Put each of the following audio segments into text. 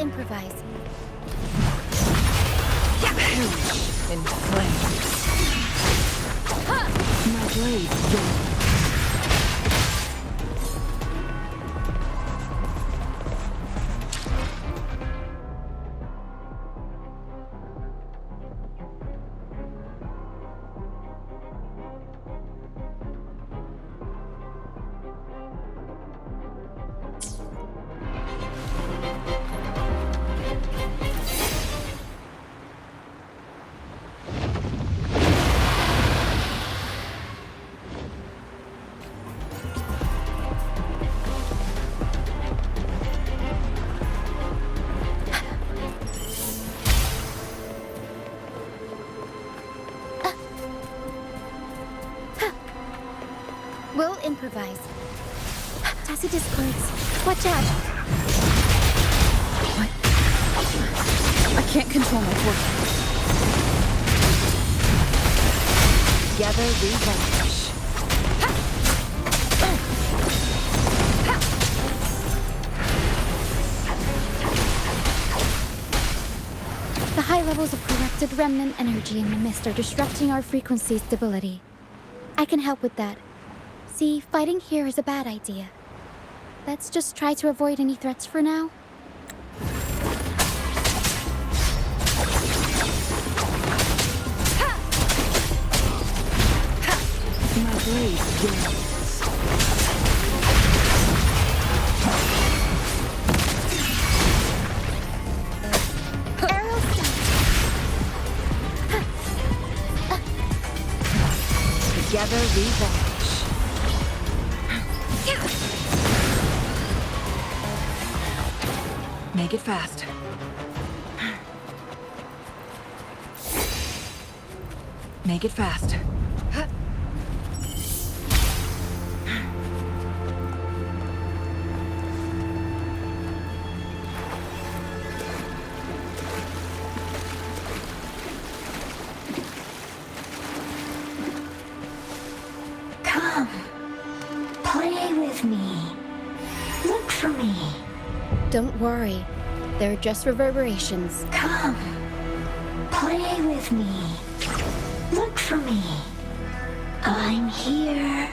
improvise. Perish in flames. My blade yours. We'll improvise. Tassie discords. Watch out! What? I can't control my forces. Together we vanish. The high levels of corrupted remnant energy in the mist are disrupting our frequency stability. I can help with that. See, fighting here is a bad idea. Let's just try to avoid any threats for now. My blade yours. Together we vanish. Make it fast. Make it fast. Come, play with me. Look for me. Don't worry. They're just reverberations. Come, play with me. Look for me. I'm here.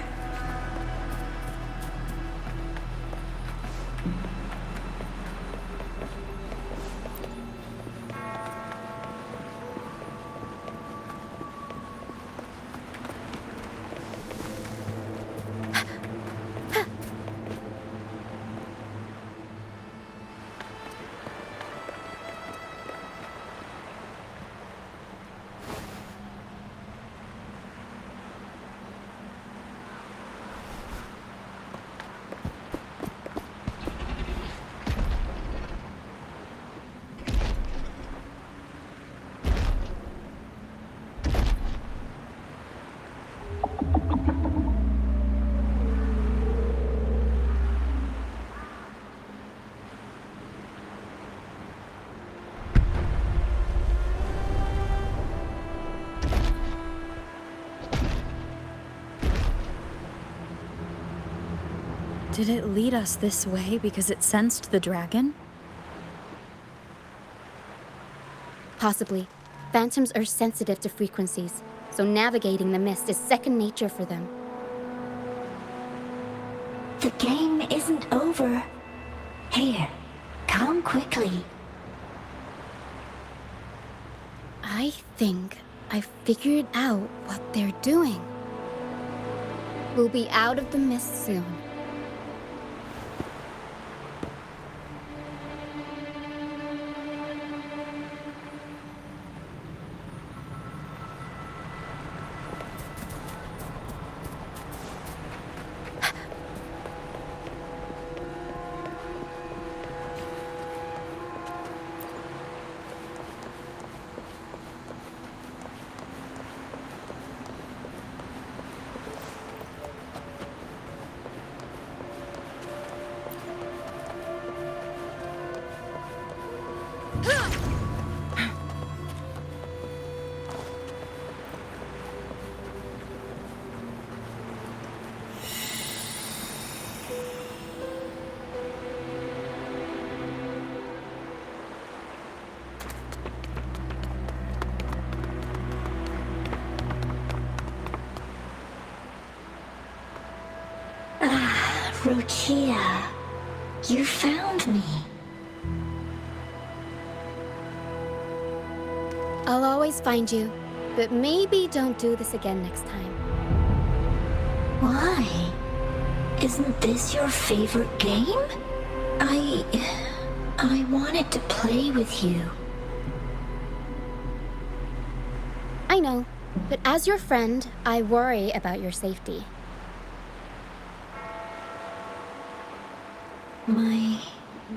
Did it lead us this way because it sensed the dragon? Possibly. Phantoms are sensitive to frequencies, so navigating the mist is second nature for them. The game isn't over. Here, come quickly. I think I figured out what they're doing. We'll be out of the mist soon. Rochia, you found me. I'll always find you, but maybe don't do this again next time. Why? Isn't this your favorite game? I wanted to play with you. I know, but as your friend, I worry about your safety. My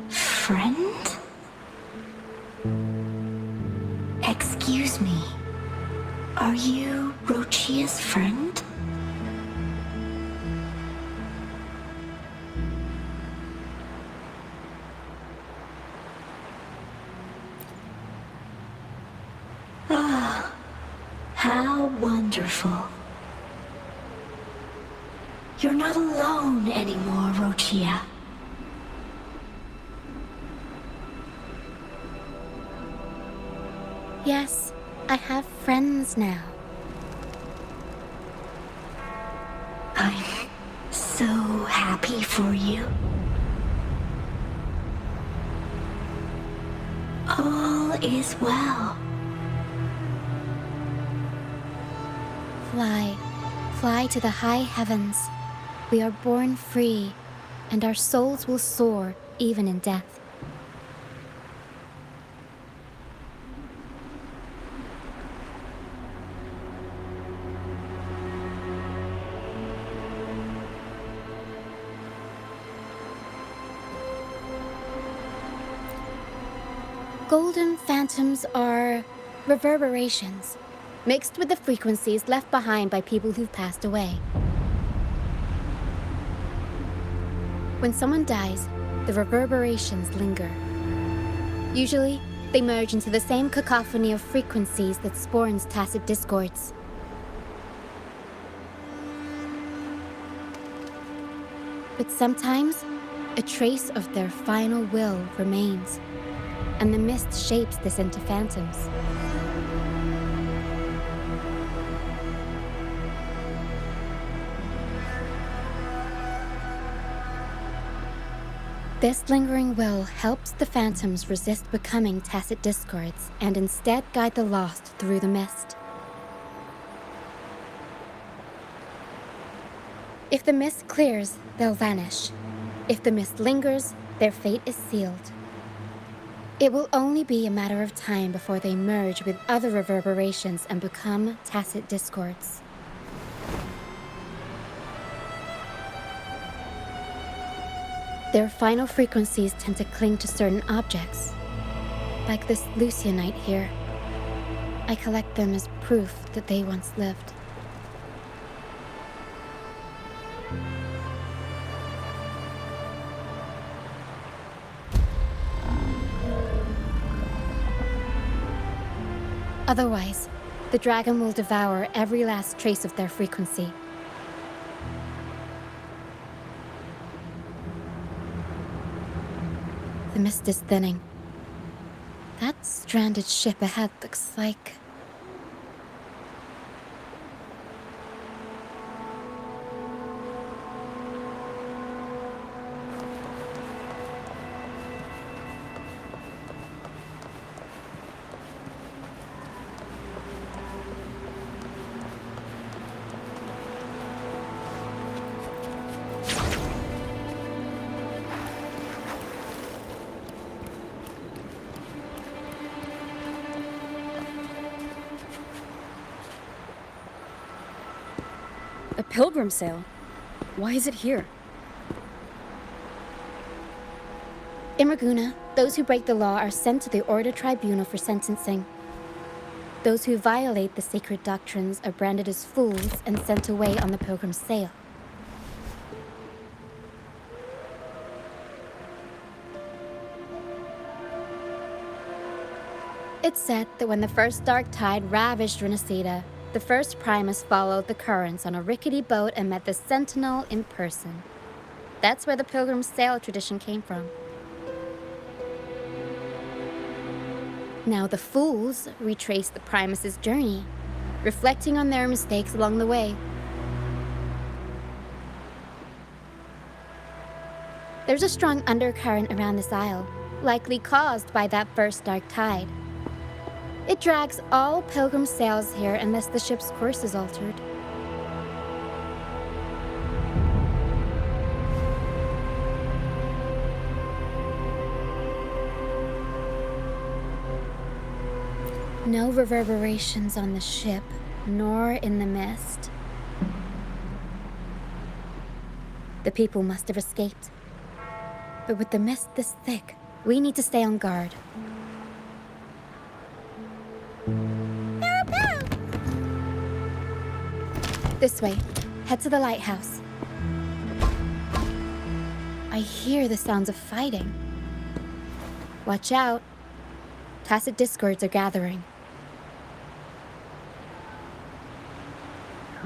friend? Excuse me. Are you Rochia's friend? Ah, how wonderful. You're not alone anymore, Rochia. Yes, I have friends now. I'm so happy for you. All is well. Fly, fly to the high heavens. We are born free, and our souls will soar even in death. Golden phantoms are reverberations, mixed with the frequencies left behind by people who've passed away. When someone dies, the reverberations linger. Usually, they merge into the same cacophony of frequencies that spawns tacit discords. But sometimes, a trace of their final will remains, and the mist shapes this into phantoms. This lingering will helps the phantoms resist becoming tacit discords and instead guide the lost through the mist. If the mist clears, they'll vanish. If the mist lingers, their fate is sealed. It will only be a matter of time before they merge with other reverberations and become tacit discords. Their final frequencies tend to cling to certain objects, like this Lucianite here. I collect them as proof that they once lived. Otherwise, the dragon will devour every last trace of their frequency. The mist is thinning. That stranded ship ahead looks like... A pilgrim sale? Why is it here? In Raguna, those who break the law are sent to the Order Tribunal for sentencing. Those who violate the sacred doctrines are branded as fools and sent away on the pilgrim's sale. It's said that when the first dark tide ravaged Renacida, the first Primus followed the currents on a rickety boat and met the Sentinel in person. That's where the pilgrim's sail tradition came from. Now the fools retrace the Primus's journey, reflecting on their mistakes along the way. There's a strong undercurrent around this isle, likely caused by that first dark tide. It drags all pilgrim sails here unless the ship's course is altered. No reverberations on the ship, nor in the mist. The people must have escaped. But with the mist this thick, we need to stay on guard. This way. Head to the lighthouse. I hear the sounds of fighting. Watch out. Tacit discords are gathering.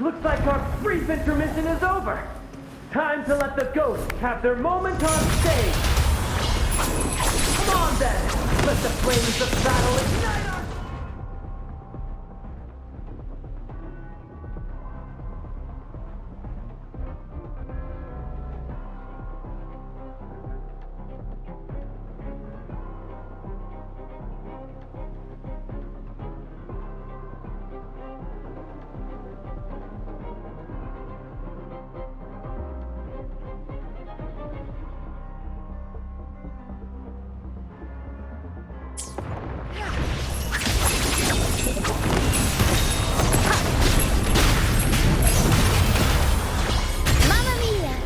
Looks like our brief intermission is over. Time to let the ghosts have their moment on stage. Come on then, let the flames of battle ignite our... Mamma mia!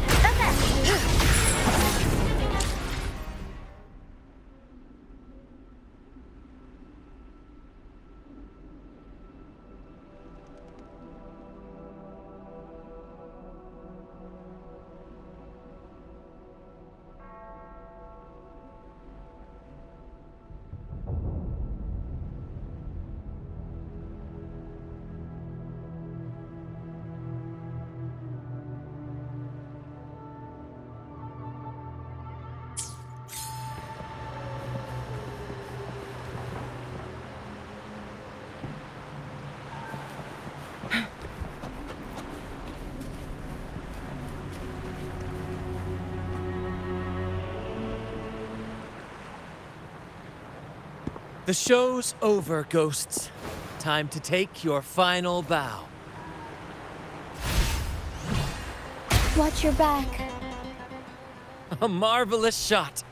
The show's over, ghosts. Time to take your final bow. Watch your back. A marvelous shot.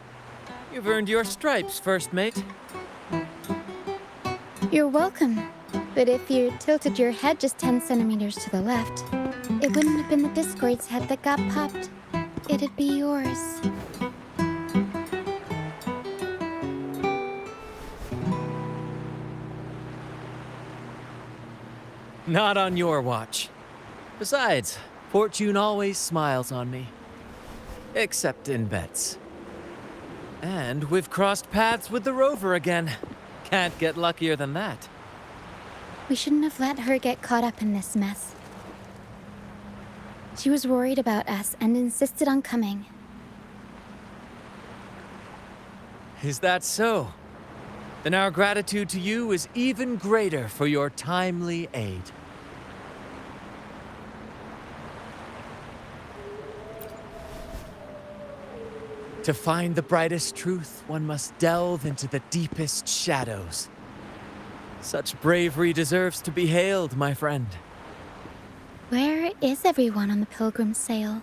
You've earned your stripes, first mate. You're welcome. But if you tilted your head just 10 centimeters to the left, it wouldn't have been the Discord's head that got popped. It'd be yours. Not on your watch. Besides, fortune always smiles on me. Except in bets. And we've crossed paths with the rover again. Can't get luckier than that. We shouldn't have let her get caught up in this mess. She was worried about us and insisted on coming. Is that so? Then our gratitude to you is even greater for your timely aid. To find the brightest truth, one must delve into the deepest shadows. Such bravery deserves to be hailed, my friend. Where is everyone on the Pilgrim sail?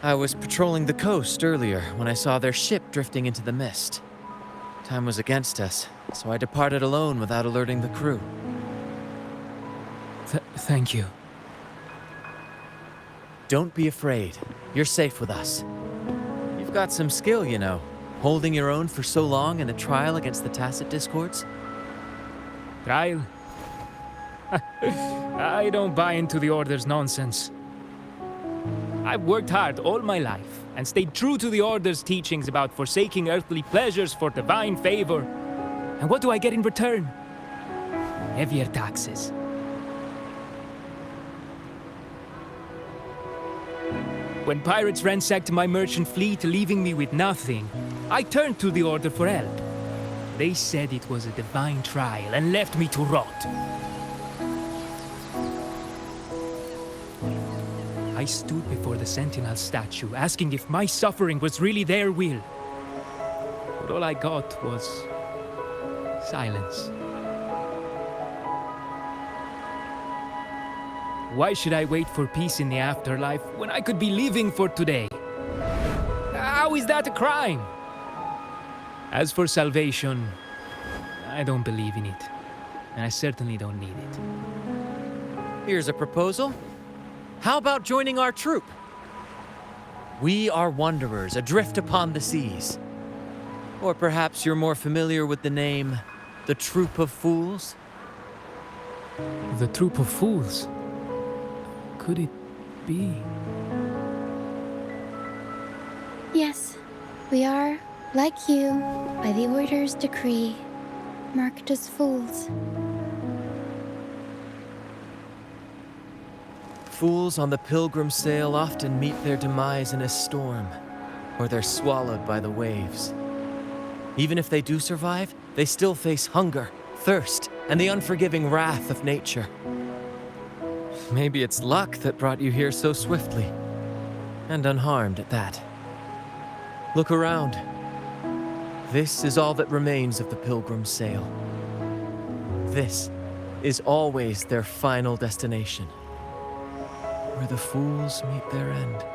I was patrolling the coast earlier when I saw their ship drifting into the mist. Time was against us, so I departed alone without alerting the crew. Thank you. Don't be afraid. You're safe with us. You've got some skill, you know, holding your own for so long in a trial against the Tacit Discords. Trial? I don't buy into the Order's nonsense. I've worked hard all my life and stayed true to the Order's teachings about forsaking earthly pleasures for divine favor. And what do I get in return? Heavier taxes. When pirates ransacked my merchant fleet, leaving me with nothing, I turned to the Order for help. They said it was a divine trial and left me to rot. I stood before the Sentinel statue, asking if my suffering was really their will. But all I got was silence. Why should I wait for peace in the afterlife when I could be living for today? How is that a crime? As for salvation, I don't believe in it. And I certainly don't need it. Here's a proposal. How about joining our troop? We are wanderers adrift upon the seas. Or perhaps you're more familiar with the name, the Troop of Fools? The troop of fools? Could it be? Yes, we are, like you, by the Order's decree, marked as fools. Fools on the pilgrim sail often meet their demise in a storm, or they're swallowed by the waves. Even if they do survive, they still face hunger, thirst, and the unforgiving wrath of nature. Maybe it's luck that brought you here so swiftly, and unharmed at that. Look around. This is all that remains of the pilgrim's sail. This is always their final destination, where the fools meet their end.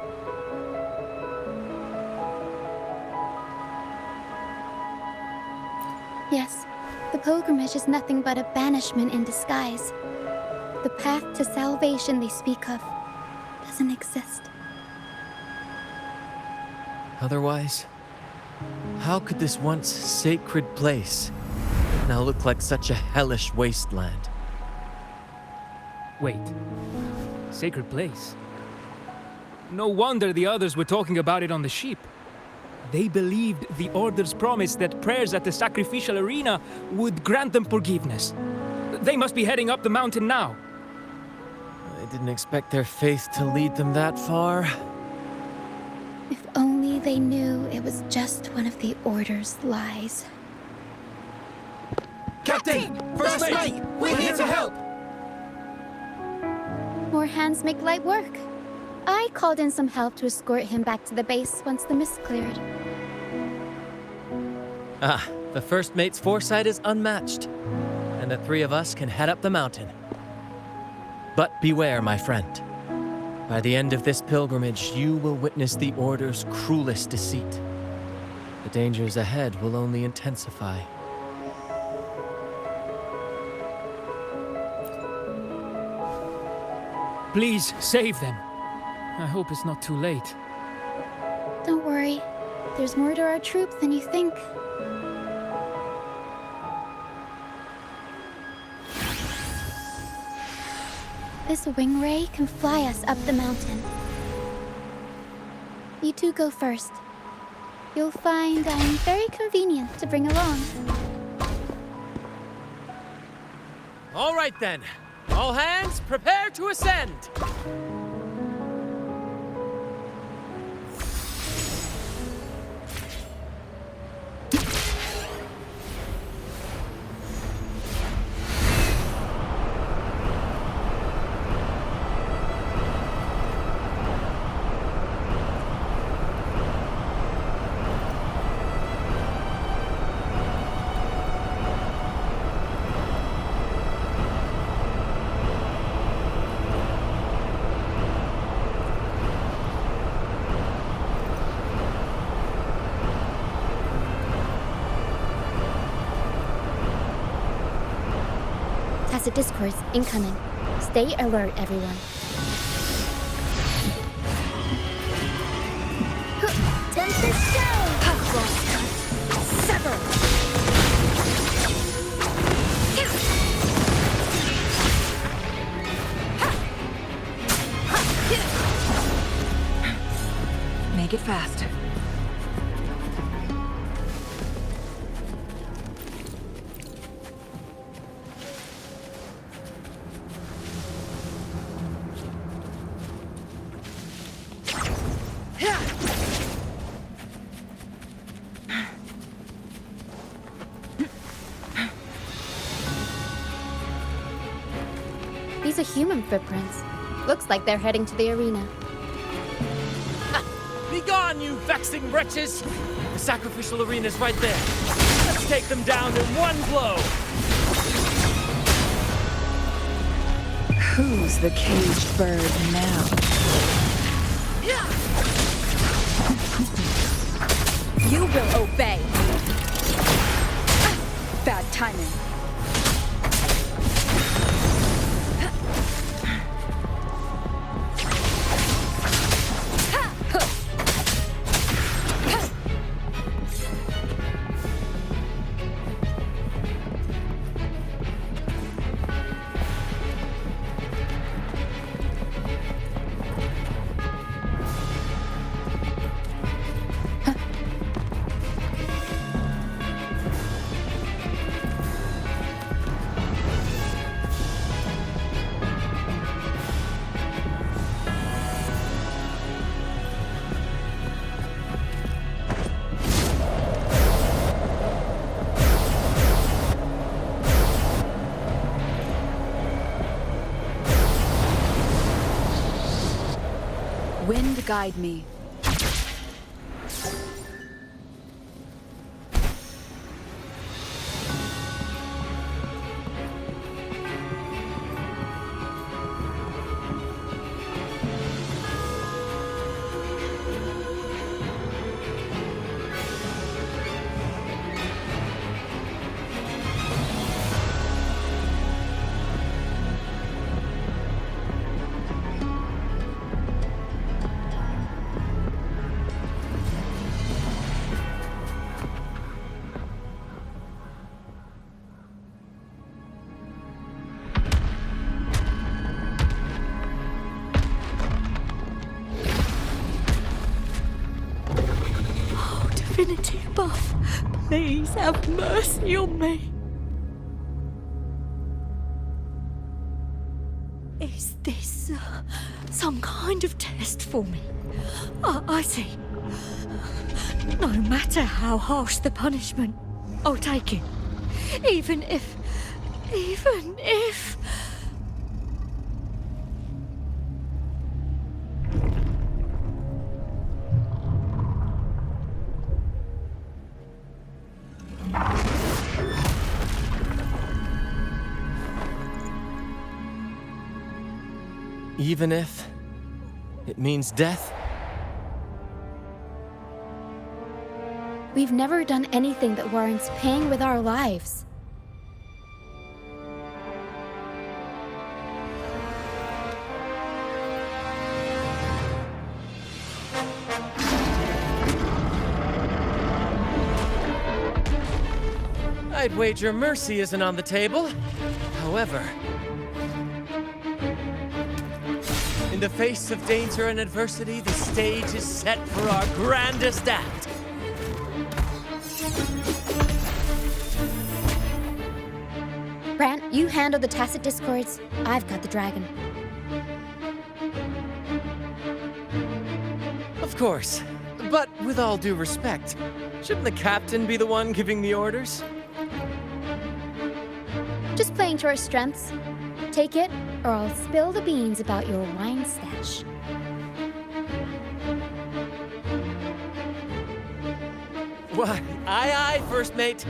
Yes, the pilgrimage is nothing but a banishment in disguise. The path to salvation they speak of doesn't exist. Otherwise, how could this once sacred place now look like such a hellish wasteland? Wait. Sacred place? No wonder the others were talking about it on the ship. They believed the Order's promise that prayers at the sacrificial arena would grant them forgiveness. They must be heading up the mountain now. I didn't expect their faith to lead them that far. If only they knew it was just one of the Order's lies. Captain! First mate! We're here to help! More hands make light work. I called in some help to escort him back to the base once the mist cleared. Ah, the first mate's foresight is unmatched, and the three of us can head up the mountain. But beware, my friend. By the end of this pilgrimage, you will witness the Order's cruelest deceit. The dangers ahead will only intensify. Please, save them. I hope it's not too late. Don't worry. There's more to our troop than you think. This wing ray can fly us up the mountain. You two go first. You'll find I'm very convenient to bring along. All right then. All hands, prepare to ascend! Tacit discourse incoming. Stay alert, everyone. Tempest down! Sever! Make it fast. These are human footprints. Looks like they're heading to the arena. gone, you vexing wretches! The sacrificial arena's right there. Let's take them down in one blow! Who's the caged bird now? You will obey. Bad timing. Wind guide me. Divinity above, please have mercy on me. Is this some kind of test for me? I see. No matter how harsh the punishment, I'll take it. Even if... Even if it means death? We've never done anything that warrants paying with our lives. I'd wager mercy isn't on the table. However, in the face of danger and adversity, the stage is set for our grandest act. Brant, you handle the tacit discords. I've got the dragon. Of course. But with all due respect, shouldn't the captain be the one giving the orders? Just playing to our strengths. Take it, or I'll spill the beans about your wine stash. Why, aye, first mate.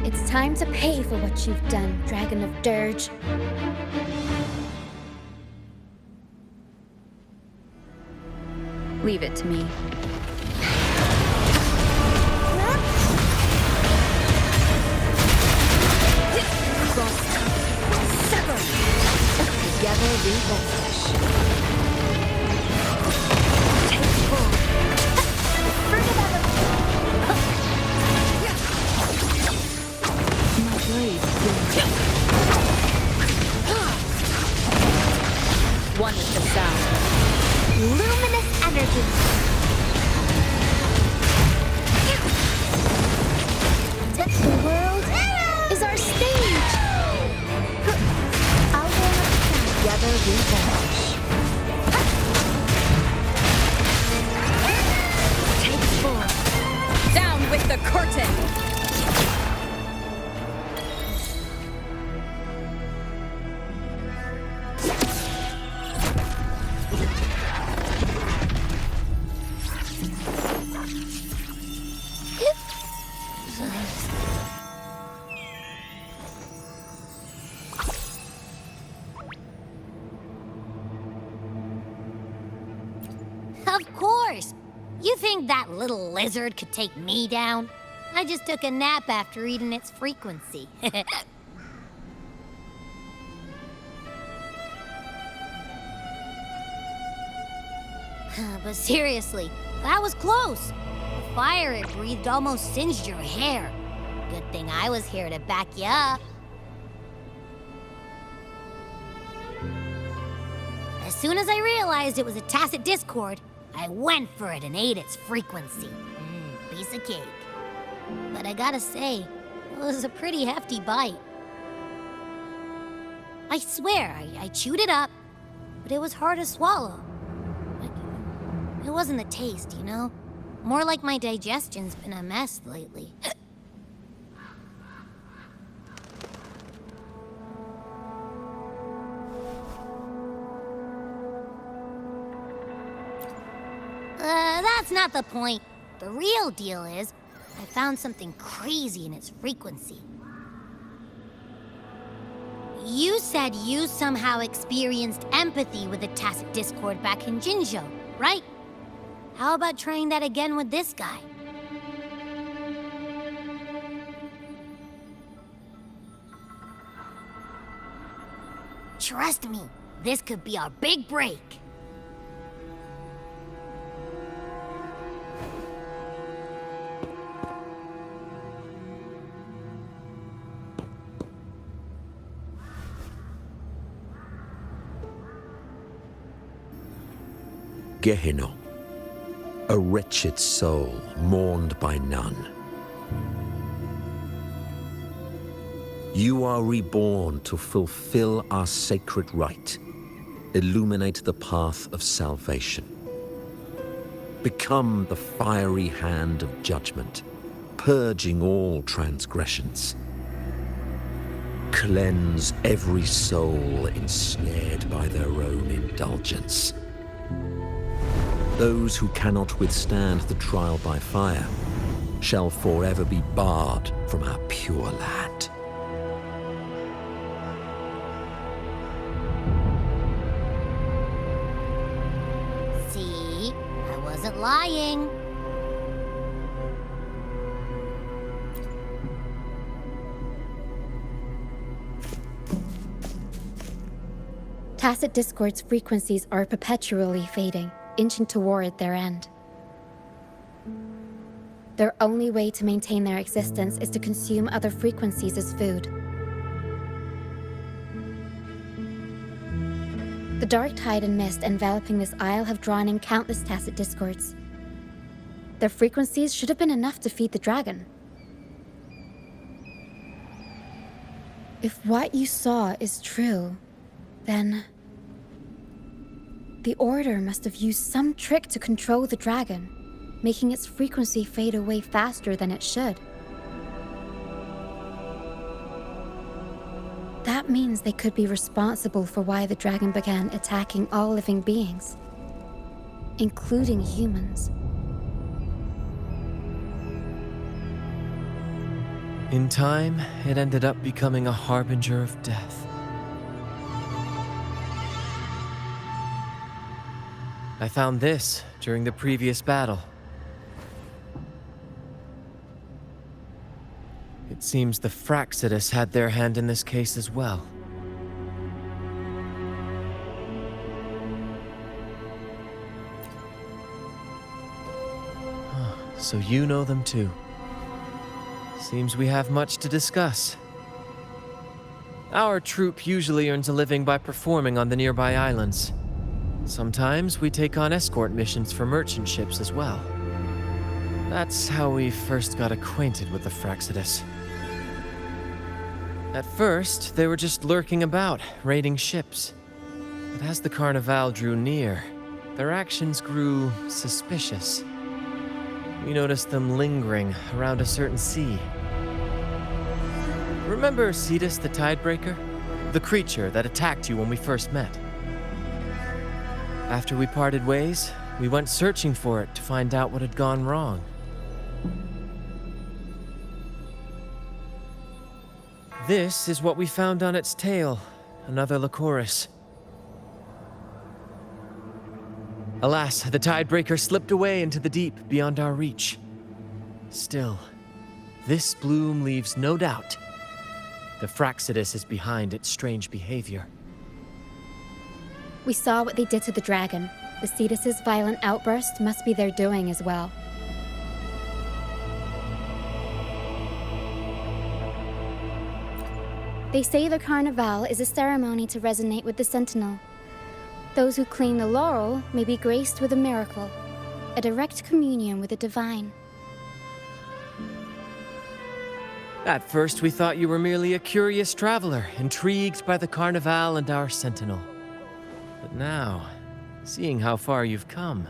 It's time to pay for what you've done, Dragon of Dirge. Leave it to me. Together we vanish. Take full. My blade one with the sound. Luminous energy. The world is our stage. I'll go up Together we vanish. Take full. Down with the curtain. Of course! You think that little lizard could take me down? I just took a nap after reading its frequency. But seriously, that was close. The fire it breathed almost singed your hair. Good thing I was here to back you up. As soon as I realized it was a tacit discord, I went for it and ate its frequency. Piece of cake. But I gotta say, it was a pretty hefty bite. I swear, I chewed it up, but it was hard to swallow. It wasn't the taste, you know? More like my digestion's been a mess lately. That's not the point. The real deal is, I found something crazy in its frequency. You said you somehow experienced empathy with the tacit discord back in Jinzhou, right? How about trying that again with this guy? Trust me, this could be our big break. Gehenna, a wretched soul mourned by none. You are reborn to fulfill our sacred rite, illuminate the path of salvation. Become the fiery hand of judgment, purging all transgressions. Cleanse every soul ensnared by their own indulgence. Those who cannot withstand the trial by fire shall forever be barred from our pure land. See? I wasn't lying. Tacit discord's frequencies are perpetually fading, inching toward their end. Their only way to maintain their existence is to consume other frequencies as food. The dark tide and mist enveloping this isle have drawn in countless tacit discords. Their frequencies should have been enough to feed the dragon. If what you saw is true, then the Order must have used some trick to control the dragon, making its frequency fade away faster than it should. That means they could be responsible for why the dragon began attacking all living beings, including humans. In time, it ended up becoming a harbinger of death. I found this during the previous battle. It seems the Fraxidus had their hand in this case as well. So you know them too. Seems we have much to discuss. Our troop usually earns a living by performing on the nearby islands. Sometimes we take on escort missions for merchant ships as well. That's how we first got acquainted with the Fraxidus. At first, they were just lurking about, raiding ships. But as the Carnival drew near, their actions grew suspicious. We noticed them lingering around a certain sea. Remember Cetus the Tidebreaker? The creature that attacked you when we first met? After we parted ways, we went searching for it to find out what had gone wrong. This is what we found on its tail, another Lycoris. Alas, the tidebreaker slipped away into the deep beyond our reach. Still, this bloom leaves no doubt. The Fraxidus is behind its strange behavior. We saw what they did to the dragon. The Cetus's violent outburst must be their doing as well. They say the Carnival is a ceremony to resonate with the Sentinel. Those who claim the laurel may be graced with a miracle, a direct communion with the divine. At first, we thought you were merely a curious traveler, intrigued by the Carnival and our Sentinel. But now, seeing how far you've come,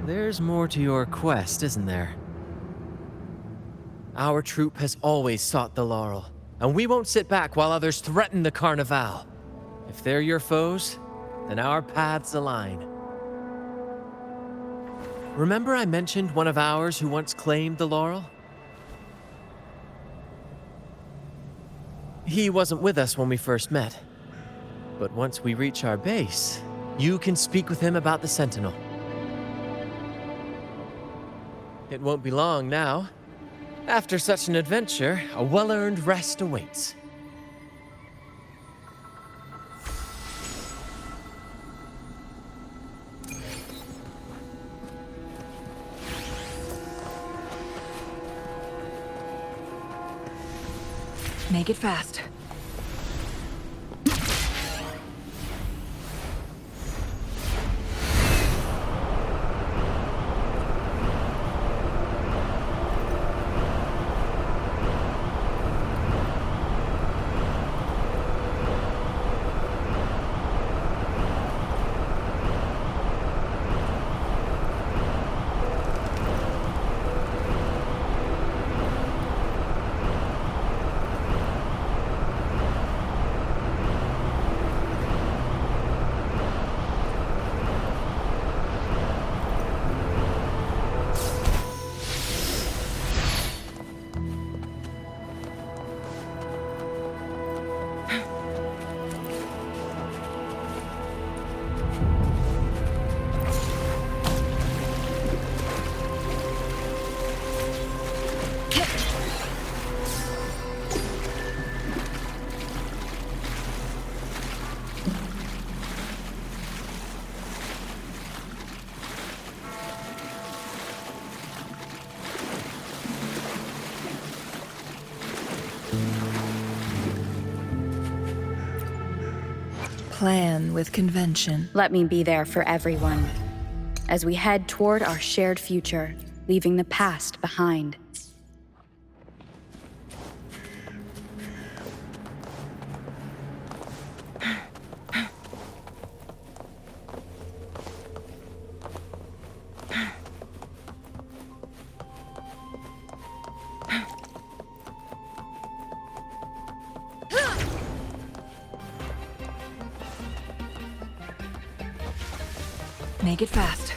there's more to your quest, isn't there? Our troop has always sought the laurel, and we won't sit back while others threaten the Carnival. If they're your foes, then our paths align. Remember I mentioned one of ours who once claimed the laurel? He wasn't with us when we first met. But once we reach our base, you can speak with him about the Sentinel. It won't be long now. After such an adventure, a well-earned rest awaits. Make it fast. Plan with convention. Let me be there for everyone as we head toward our shared future, leaving the past behind. Make it fast.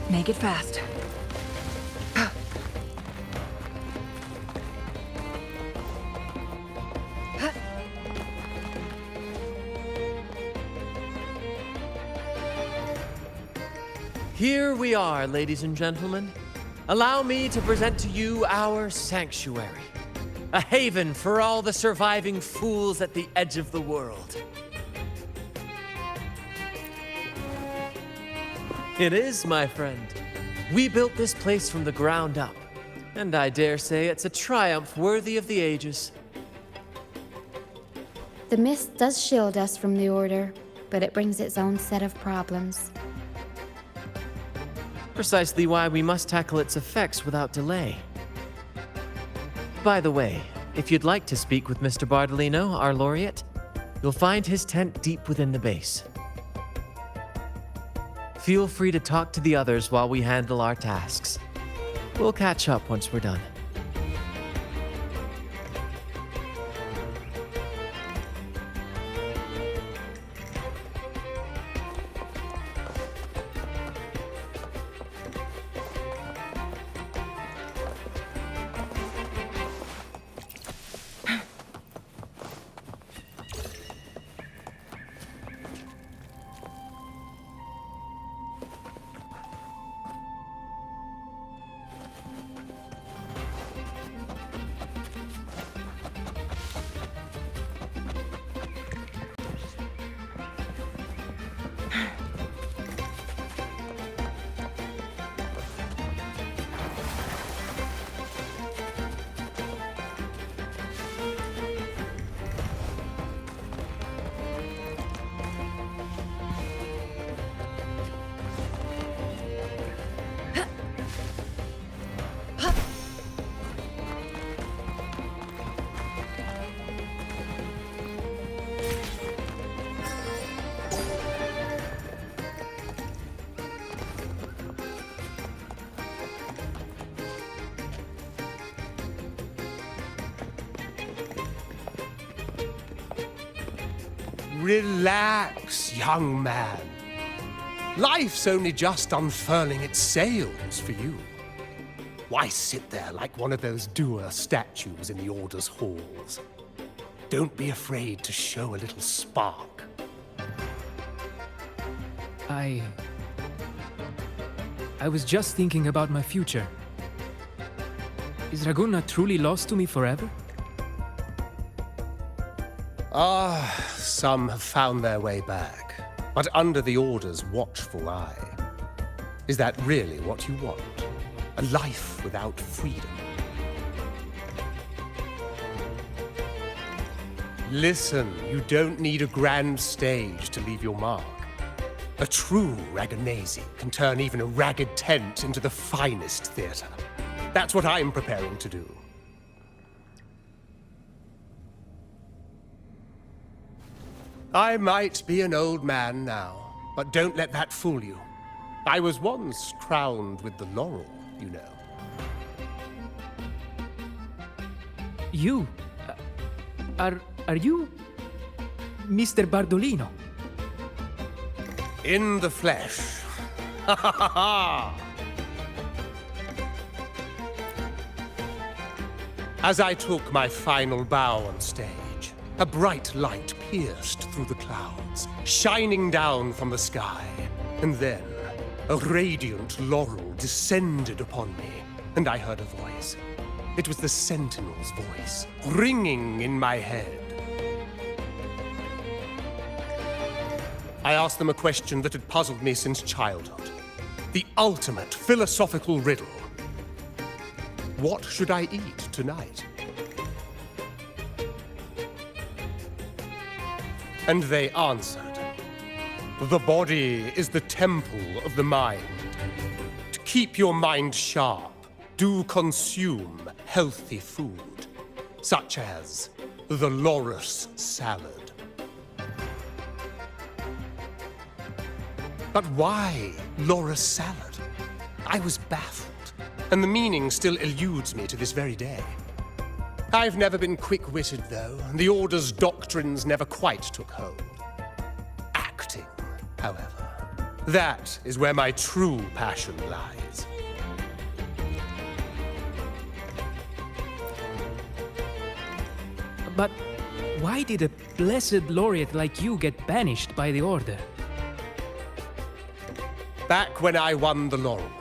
Make it fast. Here we are, ladies and gentlemen. Allow me to present to you our sanctuary. A haven for all the surviving fools at the edge of the world. It is, my friend. We built this place from the ground up, and I dare say it's a triumph worthy of the ages. The mist does shield us from the Order, but it brings its own set of problems. Precisely why we must tackle its effects without delay. By the way, if you'd like to speak with Mr. Bardolino, our laureate, you'll find his tent deep within the base. Feel free to talk to the others while we handle our tasks. We'll catch up once we're done. Relax, young man. Life's only just unfurling its sails for you. Why sit there like one of those dour statues in the Order's halls? Don't be afraid to show a little spark. I was just thinking about my future. Is Raguna truly lost to me forever? Some have found their way back, but under the Order's watchful eye. Is that really what you want? A life without freedom? Listen, you don't need a grand stage to leave your mark. A true Raganazi can turn even a ragged tent into the finest theater. That's what I'm preparing to do. I might be an old man now, but don't let that fool you. I was once crowned with the laurel, you know. You? Are you Mr. Bardolino? In the flesh. Ha ha ha ha! As I took my final bow on stage, a bright light pierced through the clouds, shining down from the sky. And then, a radiant laurel descended upon me, and I heard a voice. It was the Sentinel's voice, ringing in my head. I asked them a question that had puzzled me since childhood. The ultimate philosophical riddle. What should I eat tonight? And they answered, the body is the temple of the mind. To keep your mind sharp, do consume healthy food, such as the Loris salad. But why Loris salad? I was baffled, and the meaning still eludes me to this very day. I've never been quick-witted, though, and the Order's doctrines never quite took hold. Acting, however, that is where my true passion lies. But why did a blessed laureate like you get banished by the Order? Back when I won the laurel,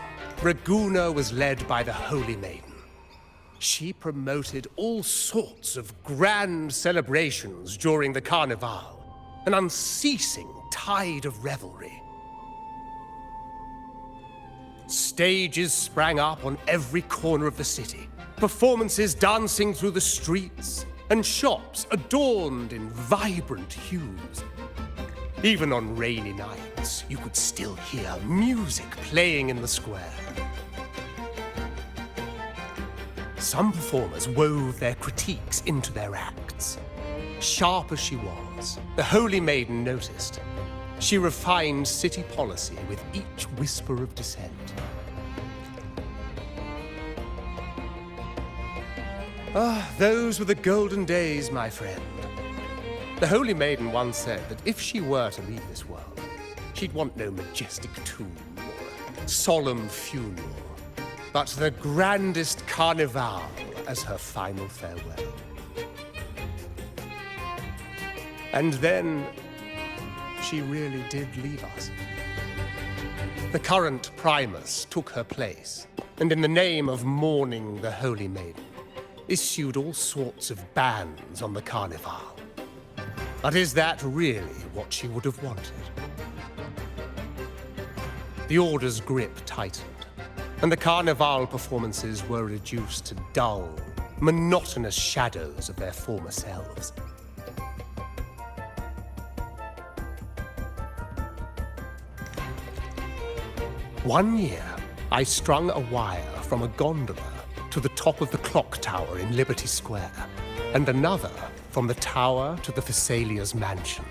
Raguna was led by the Holy Maiden. She promoted all sorts of grand celebrations during the Carnival, an unceasing tide of revelry. Stages sprang up on every corner of the city, performances dancing through the streets, and shops adorned in vibrant hues. Even on rainy nights, you could still hear music playing in the square. Some performers wove their critiques into their acts. Sharp as she was, the Holy Maiden noticed. She refined city policy with each whisper of dissent. Those were the golden days, my friend. The Holy Maiden once said that if she were to leave this world, she'd want no majestic tomb or solemn funeral, but the grandest carnival as her final farewell. And then, she really did leave us. The current Primus took her place, and in the name of mourning the Holy Maiden, issued all sorts of bans on the carnival. But is that really what she would have wanted? The Order's grip tightened, and the carnival performances were reduced to dull, monotonous shadows of their former selves. One year, I strung a wire from a gondola to the top of the clock tower in Liberty Square, and another from the tower to the Thessalia's mansion.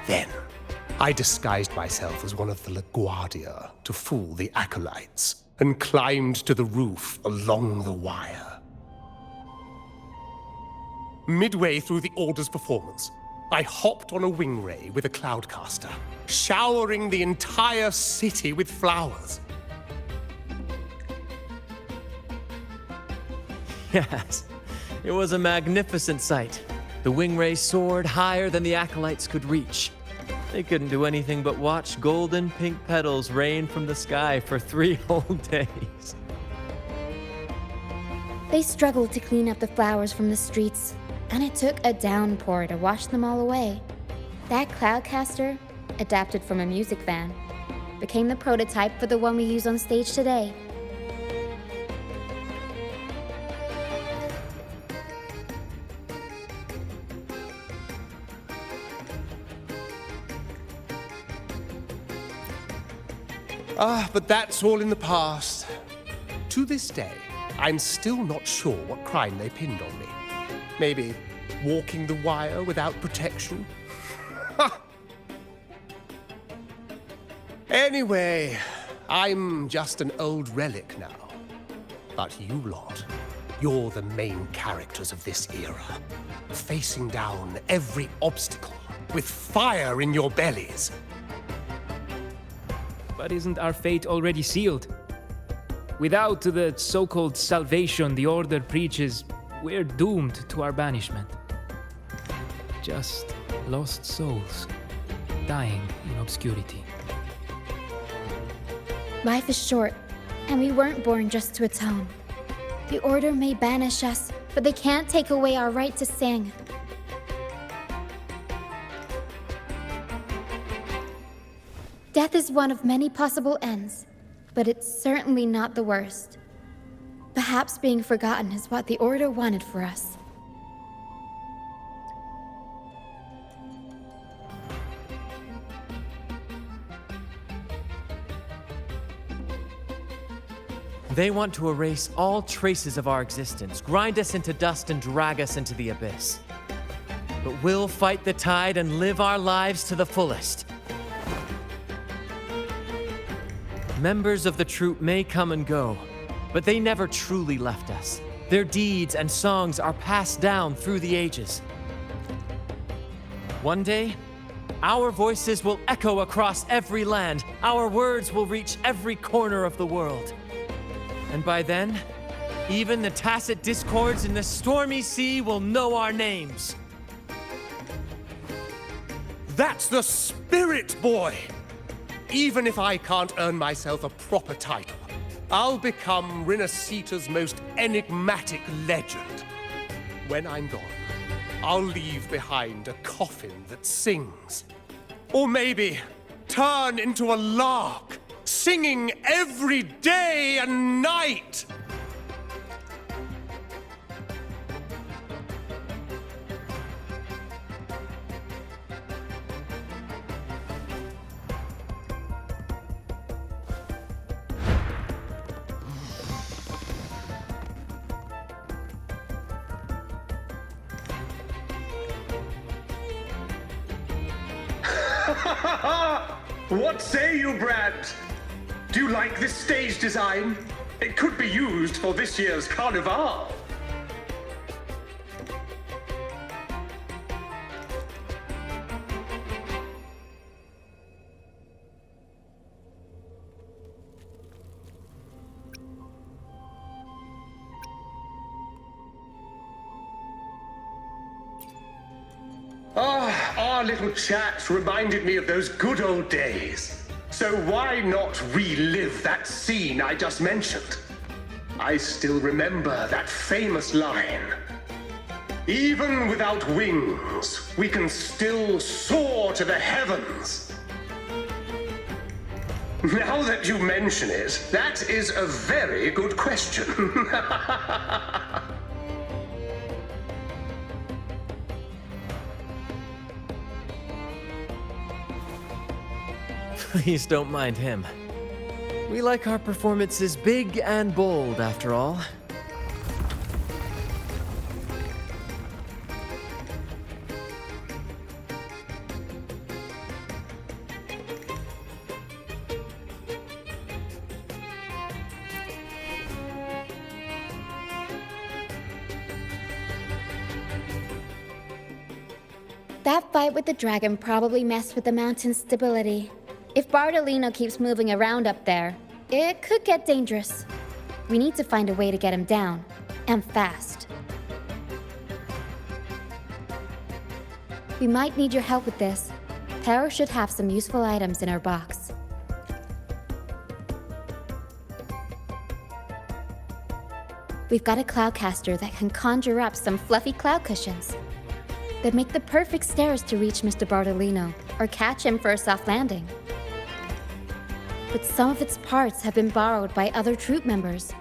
Then, I disguised myself as one of the LaGuardia to fool the acolytes, and climbed to the roof along the wire. Midway through the Order's performance, I hopped on a wing ray with a cloudcaster, showering the entire city with flowers. Yes, it was a magnificent sight. The wing ray soared higher than the acolytes could reach. They couldn't do anything but watch golden pink petals rain from the sky for 3 whole days. They struggled to clean up the flowers from the streets, and it took a downpour to wash them all away. That cloudcaster, adapted from a music van, became the prototype for the one we use on stage today. But that's all in the past. To this day, I'm still not sure what crime they pinned on me. Maybe walking the wire without protection? Anyway, I'm just an old relic now. But you lot, you're the main characters of this era. Facing down every obstacle with fire in your bellies. But isn't our fate already sealed? Without the so-called salvation the Order preaches, we're doomed to our banishment. Just lost souls, dying in obscurity. Life is short, and we weren't born just to atone. The Order may banish us, but they can't take away our right to sing. Death is one of many possible ends, but it's certainly not the worst. Perhaps being forgotten is what the Order wanted for us. They want to erase all traces of our existence, grind us into dust and drag us into the abyss. But we'll fight the tide and live our lives to the fullest. Members of the troupe may come and go, but they never truly left us. Their deeds and songs are passed down through the ages. One day, our voices will echo across every land. Our words will reach every corner of the world. And by then, even the tacit discords in the stormy sea will know our names. That's the spirit, boy! Even if I can't earn myself a proper title, I'll become Rinasita's most enigmatic legend. When I'm gone, I'll leave behind a coffin that sings. Or maybe turn into a lark, singing every day and night. What say you, Brad? Do you like this stage design? It could be used for this year's carnival. Our little chat reminded me of those good old days. So why not relive that scene I just mentioned? I still remember that famous line. Even without wings, we can still soar to the heavens. Now that you mention it, that is a very good question. Please don't mind him. We like our performances big and bold, after all. That fight with the dragon probably messed with the mountain's stability. If Bartolino keeps moving around up there, it could get dangerous. We need to find a way to get him down, and fast. We might need your help with this. Taro should have some useful items in her box. We've got a cloudcaster that can conjure up some fluffy cloud cushions. That make the perfect stairs to reach Mr. Bartolino, or catch him for a soft landing. But some of its parts have been borrowed by other troop members.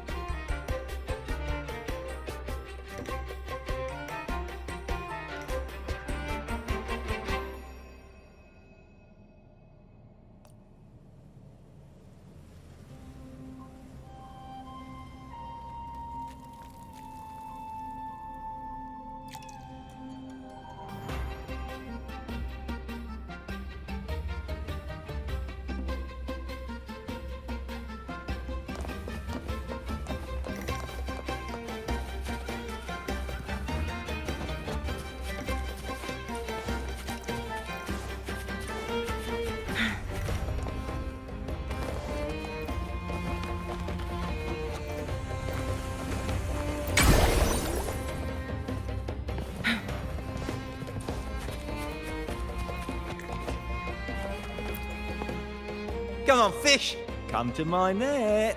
Come on, fish! Come to my net.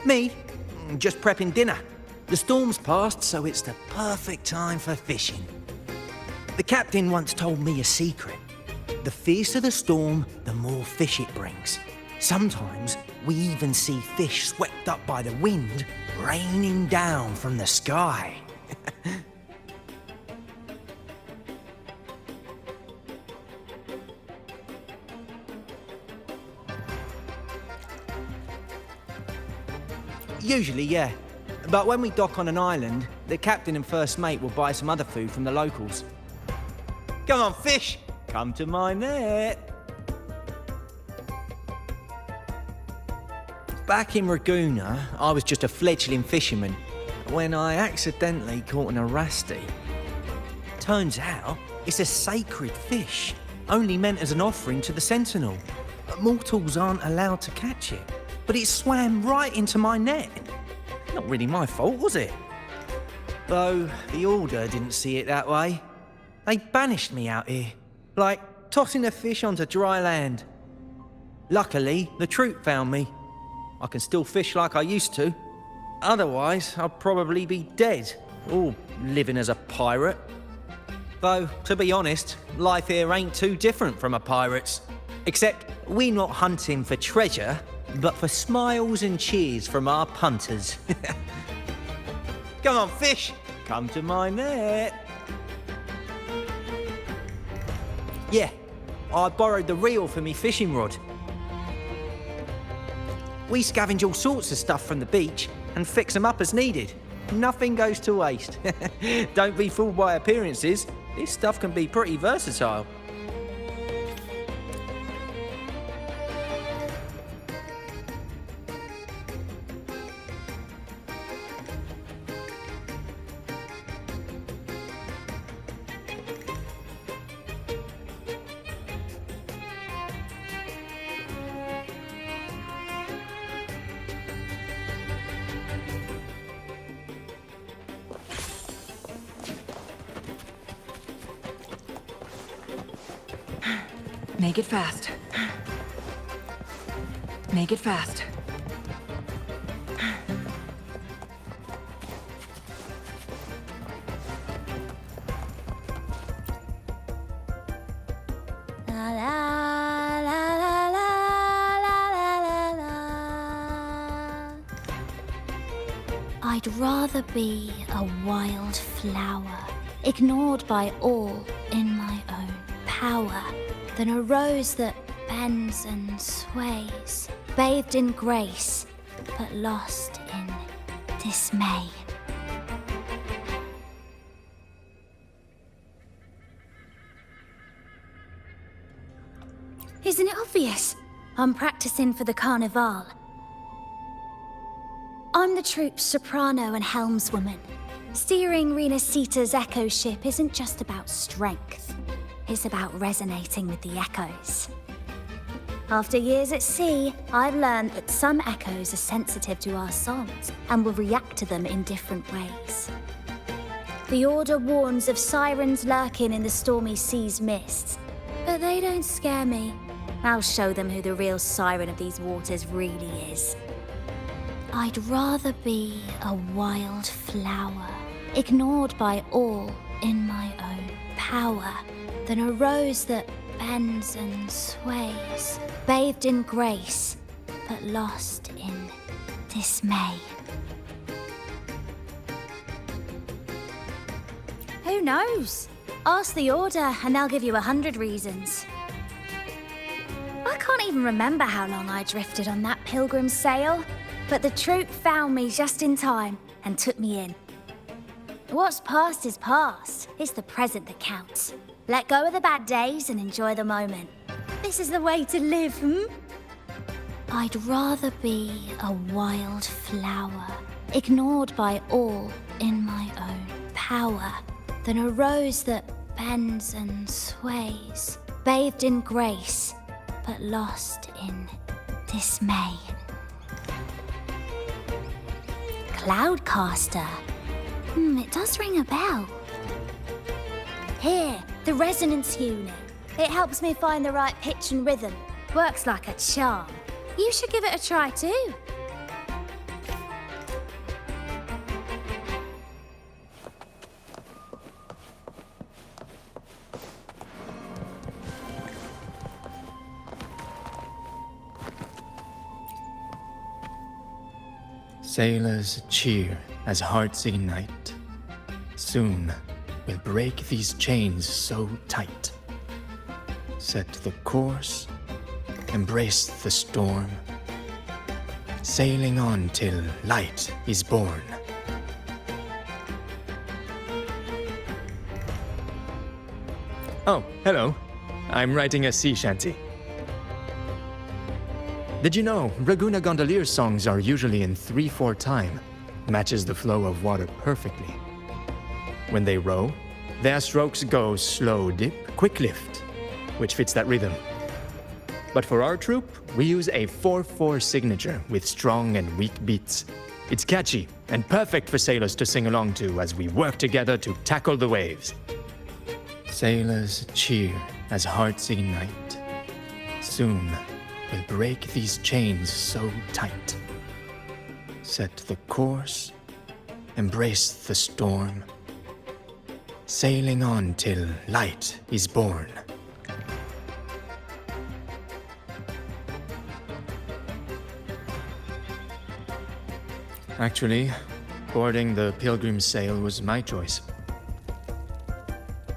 Me? Just prepping dinner. The storm's passed, so it's the perfect time for fishing. The captain once told me a secret. The fiercer the storm, the more fish it brings. Sometimes we even see fish swept up by the wind, raining down from the sky. Usually, yeah. But when we dock on an island, the captain and first mate will buy some other food from the locals. Come on, fish! Come to my net. Back in Raguna, I was just a fledgling fisherman when I accidentally caught an arasti. Turns out, it's a sacred fish, only meant as an offering to the Sentinel. Mortals aren't allowed to catch it. But it swam right into my net. Not really my fault, was it? Though the Order didn't see it that way. They banished me out here, like tossing a fish onto dry land. Luckily, the troop found me. I can still fish like I used to. Otherwise, I'd probably be dead, or living as a pirate. Though, to be honest, life here ain't too different from a pirate's. Except we're not hunting for treasure, but for smiles and cheers from our punters. Come on, fish! Come to my net. Yeah, I borrowed the reel for me fishing rod. We scavenge all sorts of stuff from the beach and fix them up as needed. Nothing goes to waste. Don't be fooled by appearances. This stuff can be pretty versatile. Make it fast. Make it fast. La la la la la la la la. I'd rather be a wild flower, ignored by all in my own power, than a rose that bends and sways, bathed in grace, but lost in dismay. Isn't it obvious? I'm practicing for the Carnival. I'm the troupe's soprano and helmswoman. Steering Rena Sita's echo ship isn't just about strength. It's about resonating with the echoes. After years at sea, I've learned that some echoes are sensitive to our songs and will react to them in different ways. The Order warns of sirens lurking in the stormy sea's mists, but they don't scare me. I'll show them who the real siren of these waters really is. I'd rather be a wild flower, ignored by all in my own power, than a rose that bends and sways, bathed in grace, but lost in dismay. Who knows? Ask the Order and they'll give you 100 reasons. I can't even remember how long I drifted on that pilgrim's sail, but the troop found me just in time and took me in. What's past is past. It's the present that counts. Let go of the bad days and enjoy the moment. This is the way to live, I'd rather be a wild flower, ignored by all in my own power, than a rose that bends and sways, bathed in grace, but lost in dismay. Cloudcaster. It does ring a bell. Here, the resonance unit. It helps me find the right pitch and rhythm. Works like a charm. You should give it a try too. Sailors cheer as hearts ignite. Soon we'll break these chains so tight. Set the course, embrace the storm, sailing on till light is born. Oh, hello. I'm writing a sea shanty. Did you know Raguna Gondolier songs are usually in 3/4 time? Matches the flow of water perfectly. When they row, their strokes go slow dip, quick lift, which fits that rhythm. But for our troupe, we use a 4/4 signature with strong and weak beats. It's catchy and perfect for sailors to sing along to as we work together to tackle the waves. Sailors cheer as hearts ignite. Soon we'll break these chains so tight. Set the course, embrace the storm, sailing on till light is born. Actually, boarding the Pilgrim's Sail was my choice.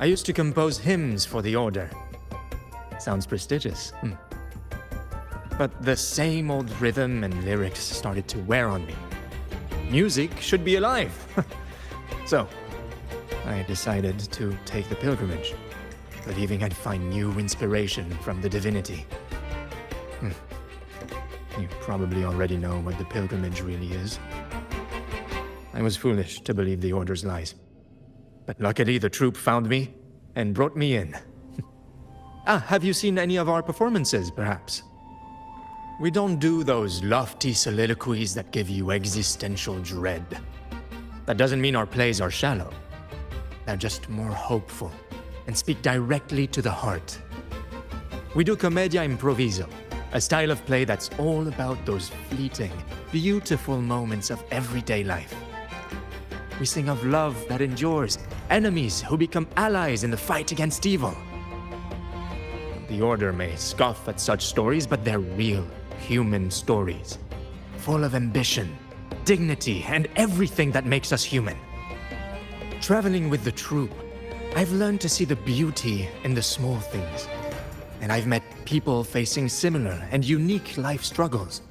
I used to compose hymns for the Order. Sounds prestigious. But the same old rhythm and lyrics started to wear on me. Music should be alive. So, I decided to take the pilgrimage, believing I'd find new inspiration from the divinity. You probably already know what the pilgrimage really is. I was foolish to believe the Order's lies. But luckily the troop found me and brought me in. Have you seen any of our performances, perhaps? We don't do those lofty soliloquies that give you existential dread. That doesn't mean our plays are shallow. They're just more hopeful and speak directly to the heart. We do commedia improviso, a style of play that's all about those fleeting, beautiful moments of everyday life. We sing of love that endures, enemies who become allies in the fight against evil. The Order may scoff at such stories, but they're real, human stories, full of ambition, dignity, and everything that makes us human. Traveling with the troop, I've learned to see the beauty in the small things, and I've met people facing similar and unique life struggles.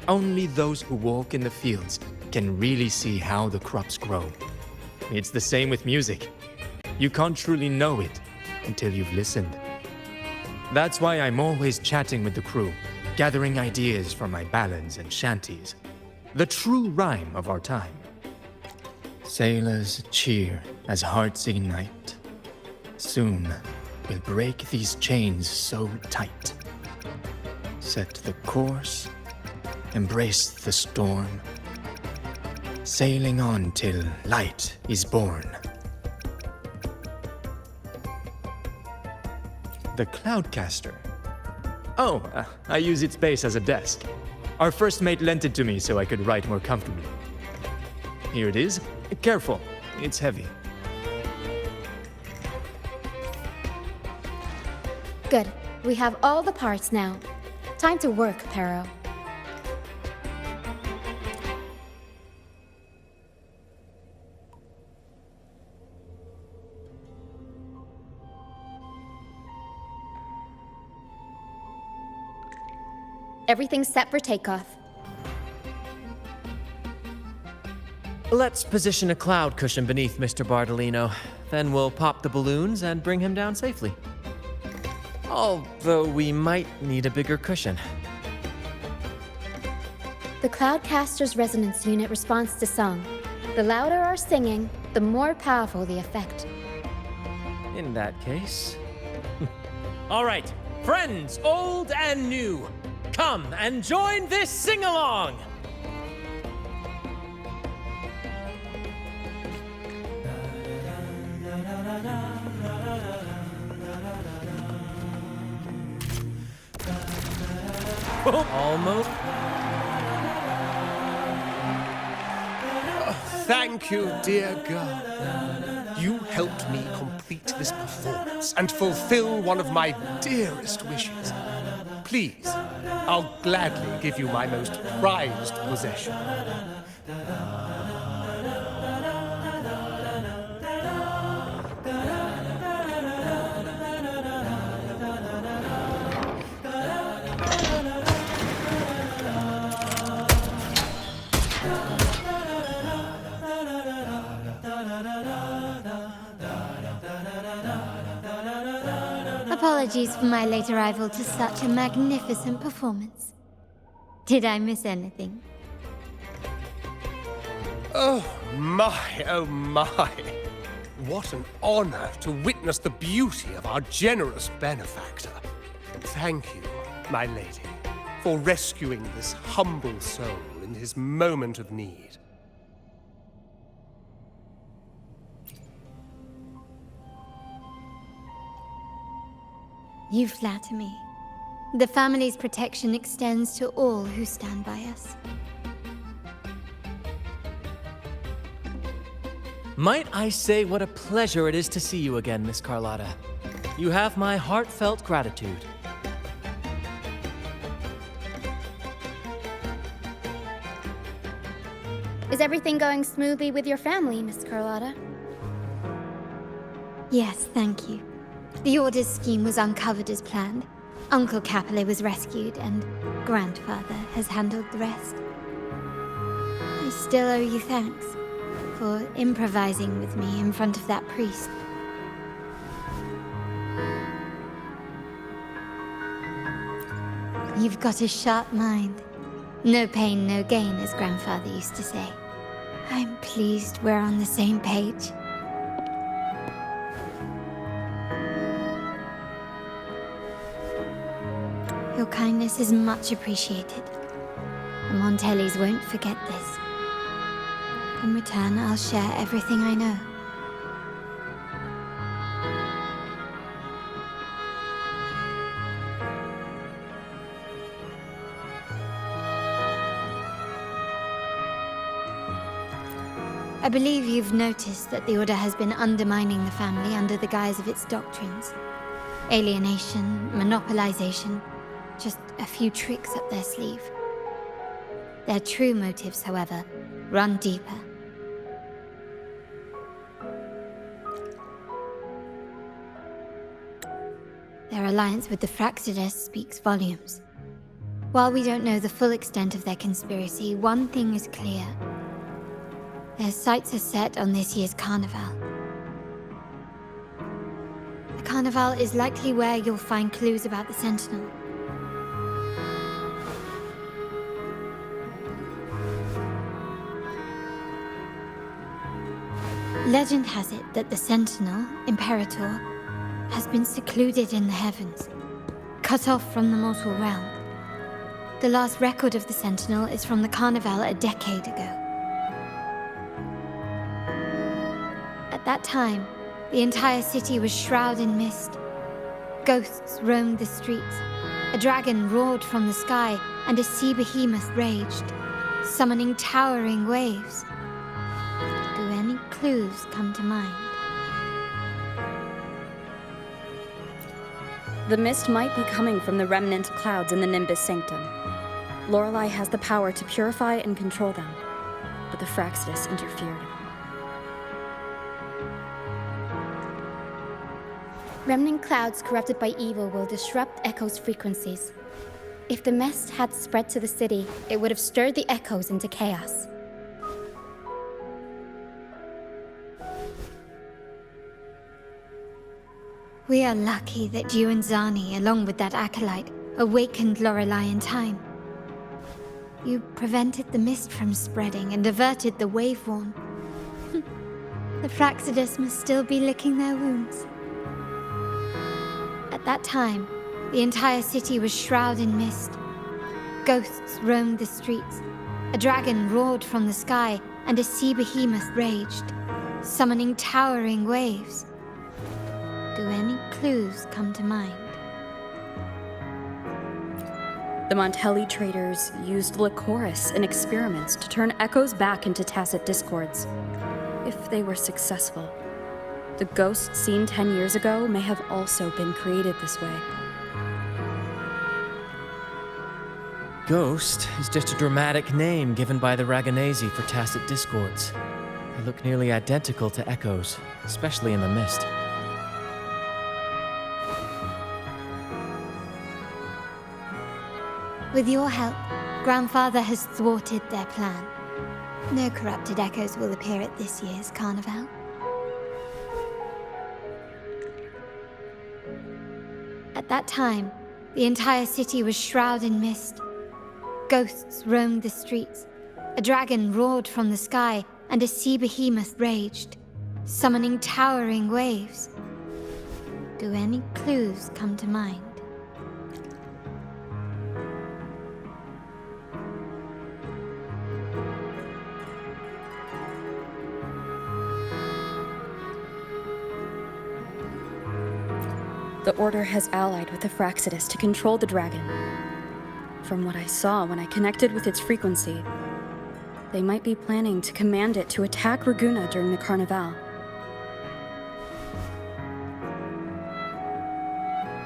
Only those who walk in the fields can really see how the crops grow. It's the same with music. You can't truly know it until you've listened. That's why I'm always chatting with the crew, gathering ideas for my ballads and shanties. The true rhyme of our time. Sailors cheer as hearts ignite. Soon we'll break these chains so tight. Set the course, embrace the storm, sailing on till light is born. The Cloudcaster. Oh, I use its base as a desk. Our first mate lent it to me so I could write more comfortably. Here it is. Careful, it's heavy. Good. We have all the parts now. Time to work, Pero. Everything's set for takeoff. Let's position a cloud cushion beneath Mr. Bardolino. Then we'll pop the balloons and bring him down safely. Although we might need a bigger cushion. The Cloudcaster's resonance unit responds to song. The louder our singing, the more powerful the effect. In that case... All right, friends, old and new, come and join this sing-along! Almost. Thank you, dear girl. You helped me complete this performance and fulfill one of my dearest wishes. Please, I'll gladly give you my most prized possession. Apologies for my late arrival to such a magnificent performance. Did I miss anything? Oh my, oh my. What an honor to witness the beauty of our generous benefactor. Thank you, my lady, for rescuing this humble soul in his moment of need. You flatter me. The family's protection extends to all who stand by us. Might I say what a pleasure it is to see you again, Miss Carlotta. You have my heartfelt gratitude. Is everything going smoothly with your family, Miss Carlotta? Yes, thank you. The Order's scheme was uncovered as planned. Uncle Capilet was rescued, and Grandfather has handled the rest. I still owe you thanks for improvising with me in front of that priest. You've got a sharp mind. No pain, no gain, as Grandfather used to say. I'm pleased we're on the same page. Your kindness is much appreciated. The Montellis won't forget this. In return, I'll share everything I know. I believe you've noticed that the Order has been undermining the family under the guise of its doctrines. Alienation, monopolization, just a few tricks up their sleeve. Their true motives, however, run deeper. Their alliance with the Fraxides speaks volumes. While we don't know the full extent of their conspiracy, one thing is clear. Their sights are set on this year's carnival. The carnival is likely where you'll find clues about the Sentinel. Legend has it that the Sentinel, Imperator, has been secluded in the heavens, cut off from the mortal realm. The last record of the Sentinel is from the Carnival a decade ago. At that time, the entire city was shrouded in mist. Ghosts roamed the streets. A dragon roared from the sky, and a sea behemoth raged, summoning towering waves. Do any clues come to mind? The mist might be coming from the remnant clouds in the Nimbus Sanctum. Lorelei has the power to purify and control them, but the Fraxidus interfered. Remnant clouds corrupted by evil will disrupt Echo's frequencies. If the mist had spread to the city, it would have stirred the echoes into chaos. We are lucky that you and Zani, along with that acolyte, awakened Lorelei in time. You prevented the mist from spreading and averted the wave-worn. The Fraxidus must still be licking their wounds. At that time, the entire city was shrouded in mist. Ghosts roamed the streets. A dragon roared from the sky, and a sea behemoth raged, summoning towering waves. Do any clues come to mind? The Montelli traders used Lycoris in experiments to turn echoes back into tacit discords. If they were successful, the ghosts seen 10 years ago may have also been created this way. Ghost is just a dramatic name given by the Ragganese for tacit discords. They look nearly identical to echoes, especially in the mist. With your help, Grandfather has thwarted their plan. No corrupted echoes will appear at this year's carnival. At that time, the entire city was shrouded in mist. Ghosts roamed the streets. A dragon roared from the sky, and a sea behemoth raged, summoning towering waves. Do any clues come to mind? The Order has allied with the Fraxidus to control the dragon. From what I saw when I connected with its frequency, they might be planning to command it to attack Raguna during the Carnival.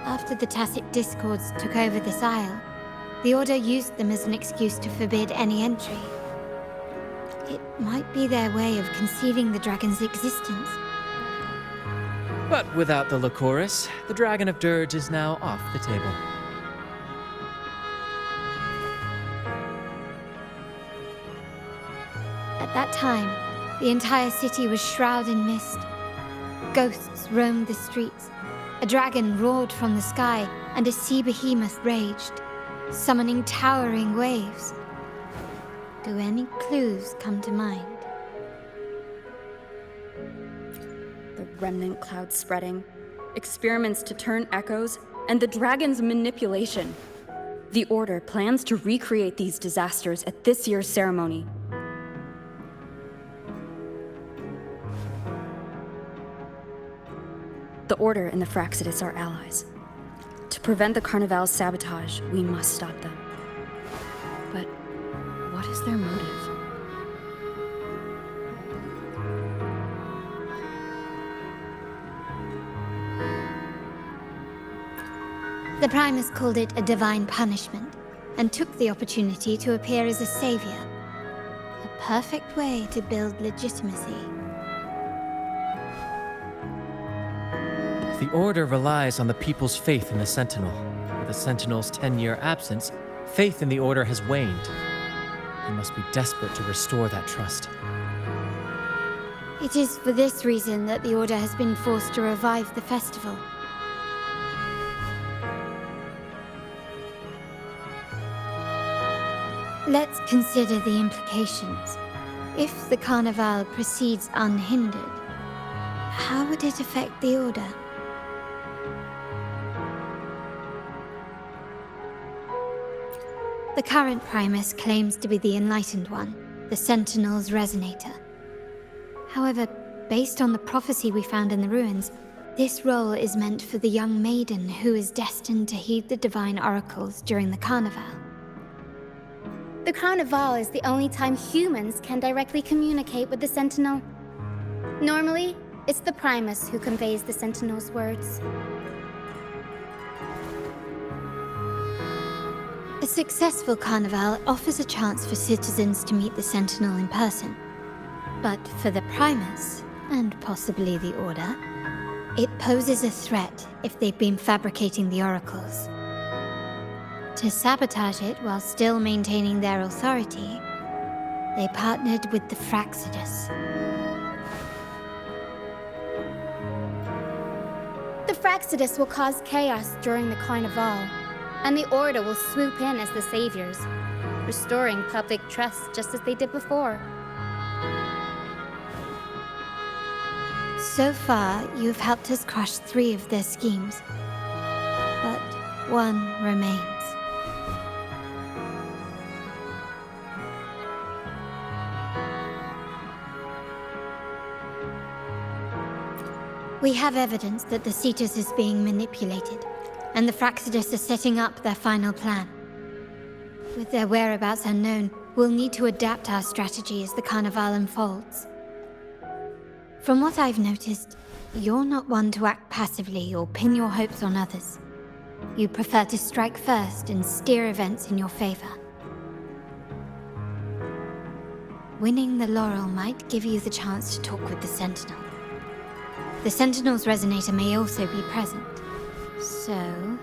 After the Tacit Discords took over this isle, the Order used them as an excuse to forbid any entry. It might be their way of concealing the dragon's existence. But without the Lycoris, the Dragon of Dirge is now off the table. At that time, the entire city was shrouded in mist. Ghosts roamed the streets. A dragon roared from the sky, and a sea behemoth raged, summoning towering waves. Do any clues come to mind? The remnant cloud spreading, experiments to turn echoes, and the dragon's manipulation. The Order plans to recreate these disasters at this year's ceremony. The Order and the Fraxidus are allies. To prevent the Carnival's sabotage, we must stop them. But what is their motive? The Primus called it a divine punishment, and took the opportunity to appear as a savior. A perfect way to build legitimacy. The Order relies on the people's faith in the Sentinel. With the Sentinel's 10-year absence, faith in the Order has waned. They must be desperate to restore that trust. It is for this reason that the Order has been forced to revive the festival. Let's consider the implications. If the Carnival proceeds unhindered, how would it affect the Order? The current Primus claims to be the Enlightened One, the Sentinel's Resonator. However, based on the prophecy we found in the ruins, this role is meant for the young maiden who is destined to heed the divine oracles during the Carnival. The Carnival is the only time humans can directly communicate with the Sentinel. Normally, it's the Primus who conveys the Sentinel's words. A successful Carnival offers a chance for citizens to meet the Sentinel in person. But for the Primus, and possibly the Order, it poses a threat if they've been fabricating the oracles. To sabotage it while still maintaining their authority, they partnered with the Fraccidus. The Fraccidus will cause chaos during the Carnival, and the Order will swoop in as the saviors, restoring public trust just as they did before. So far, you've helped us crush 3 of their schemes, but one remains. We have evidence that the Cetus is being manipulated, and the Fraccidus are setting up their final plan. With their whereabouts unknown, we'll need to adapt our strategy as the Carnival unfolds. From what I've noticed, you're not one to act passively or pin your hopes on others. You prefer to strike first and steer events in your favor. Winning the laurel might give you the chance to talk with the Sentinel. The Sentinel's Resonator may also be present, so...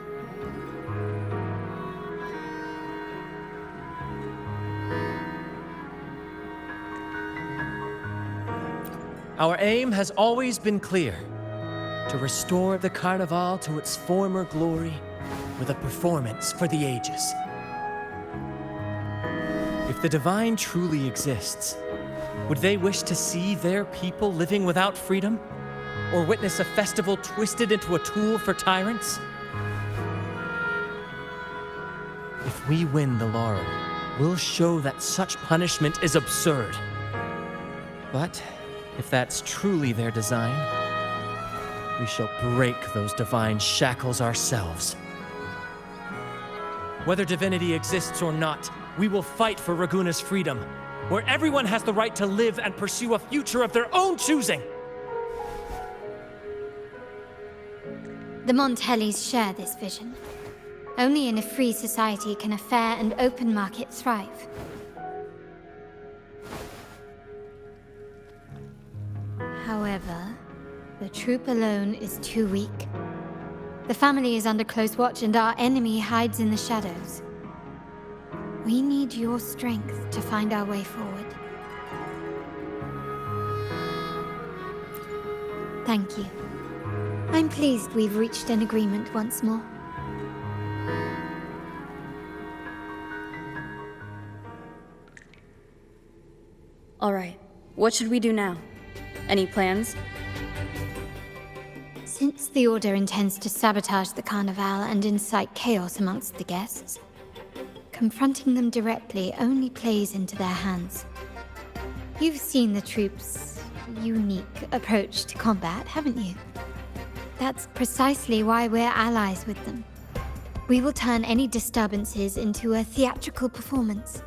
Our aim has always been clear: to restore the Carnival to its former glory with a performance for the ages. If the Divine truly exists, would they wish to see their people living without freedom? Or witness a festival twisted into a tool for tyrants? If we win the laurel, we'll show that such punishment is absurd. But if that's truly their design, we shall break those divine shackles ourselves. Whether divinity exists or not, we will fight for Raguna's freedom, where everyone has the right to live and pursue a future of their own choosing. The Montellis share this vision. Only in a free society can a fair and open market thrive. However, the troop alone is too weak. The family is under close watch and our enemy hides in the shadows. We need your strength to find our way forward. Thank you. I'm pleased we've reached an agreement once more. All right, what should we do now? Any plans? Since the Order intends to sabotage the Carnival and incite chaos amongst the guests, confronting them directly only plays into their hands. You've seen the troops' unique approach to combat, haven't you? That's precisely why we're allies with them. We will turn any disturbances into a theatrical performance.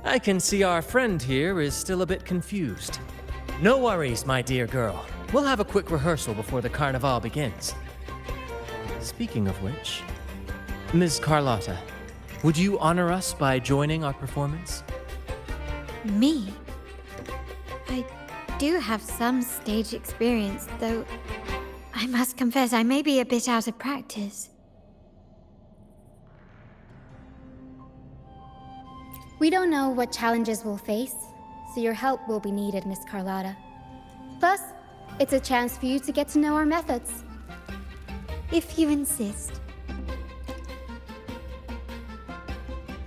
I can see our friend here is still a bit confused. No worries, my dear girl. We'll have a quick rehearsal before the Carnival begins. Speaking of which, Ms. Carlotta, would you honor us by joining our performance? Me? I do have some stage experience, though I must confess I may be a bit out of practice. We don't know what challenges we'll face, so your help will be needed, Miss Carlotta. Plus, it's a chance for you to get to know our methods. If you insist.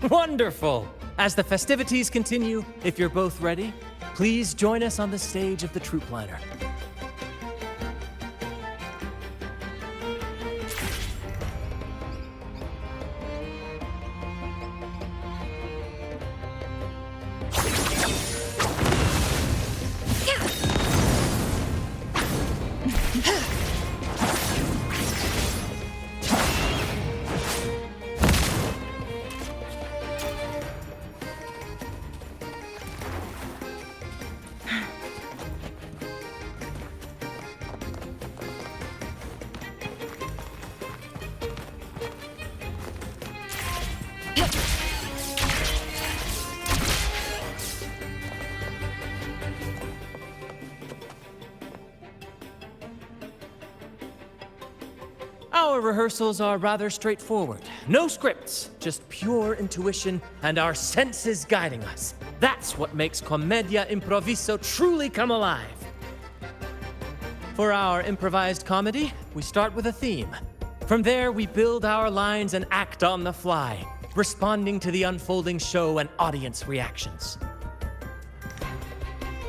Wonderful! As the festivities continue, if you're both ready, please join us on the stage of the troop liner. Our rehearsals are rather straightforward. No scripts, just pure intuition and our senses guiding us. That's what makes Commedia Improviso truly come alive. For our improvised comedy, we start with a theme. From there, we build our lines and act on the fly, responding to the unfolding show and audience reactions.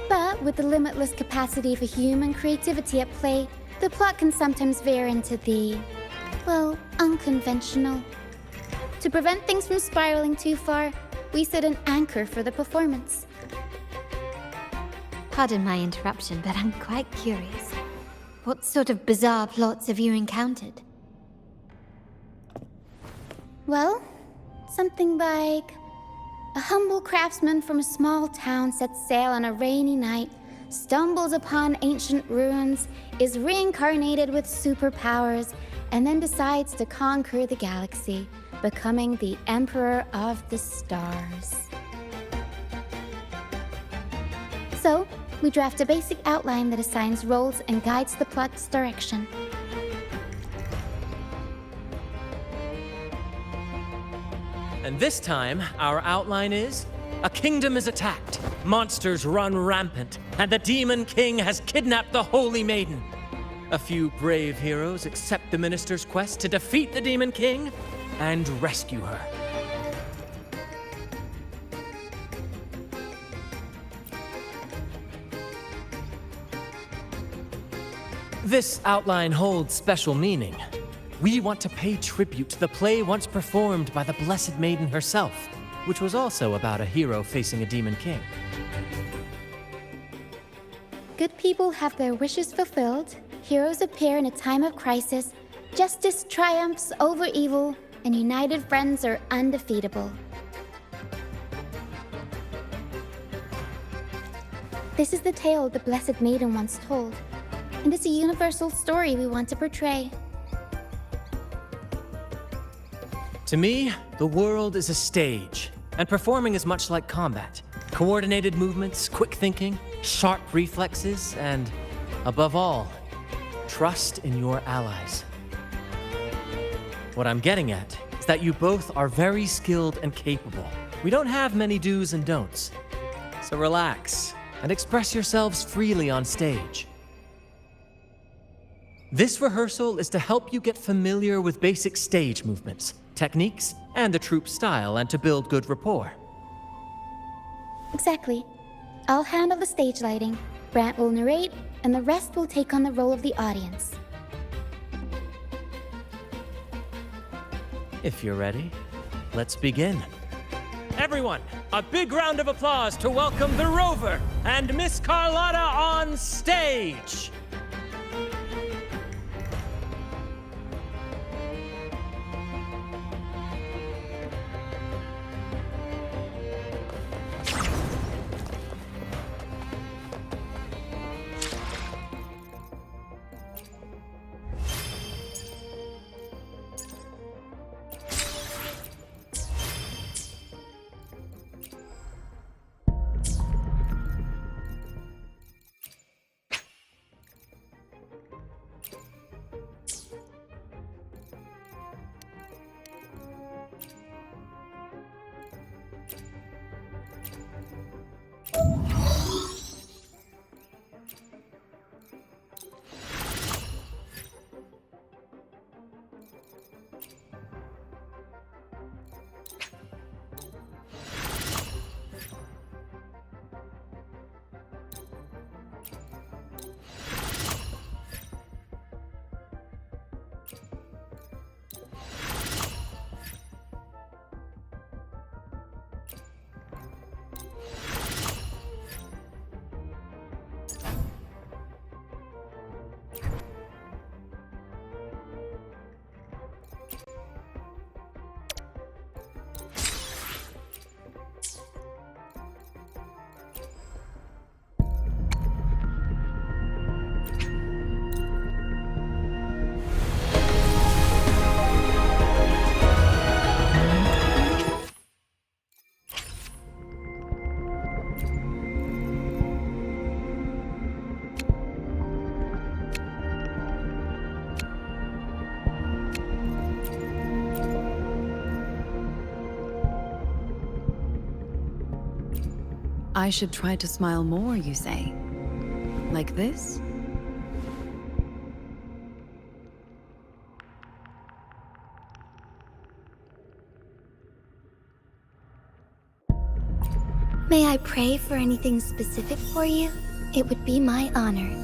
But with the limitless capacity for human creativity at play, the plot can sometimes veer into the, well, unconventional. To prevent things from spiraling too far, we set an anchor for the performance. Pardon my interruption, but I'm quite curious. What sort of bizarre plots have you encountered? Well, something like a humble craftsman from a small town sets sail on a rainy night, stumbles upon ancient ruins, is reincarnated with superpowers, and then decides to conquer the galaxy, becoming the Emperor of the Stars. So, we draft a basic outline that assigns roles and guides the plot's direction. And this time, our outline is: a kingdom is attacked, monsters run rampant, and the Demon King has kidnapped the Holy Maiden. A few brave heroes accept the minister's quest to defeat the Demon King and rescue her. This outline holds special meaning. We want to pay tribute to the play once performed by the Blessed Maiden herself, which was also about a hero facing a Demon King. Good people have their wishes fulfilled, heroes appear in a time of crisis, justice triumphs over evil, and united friends are undefeatable. This is the tale the Blessed Maiden once told, and it's a universal story we want to portray. To me, the world is a stage, and performing is much like combat. Coordinated movements, quick thinking, sharp reflexes, and, above all, trust in your allies. What I'm getting at is that you both are very skilled and capable. We don't have many do's and don'ts. So relax and express yourselves freely on stage. This rehearsal is to help you get familiar with basic stage movements, techniques, and the troupe style, and to build good rapport. Exactly. I'll handle the stage lighting, Brant will narrate, and the rest will take on the role of the audience. If you're ready, let's begin. Everyone, a big round of applause to welcome the Rover and Miss Carlotta on stage! I should try to smile more, you say? Like this? May I pray for anything specific for you? It would be my honor.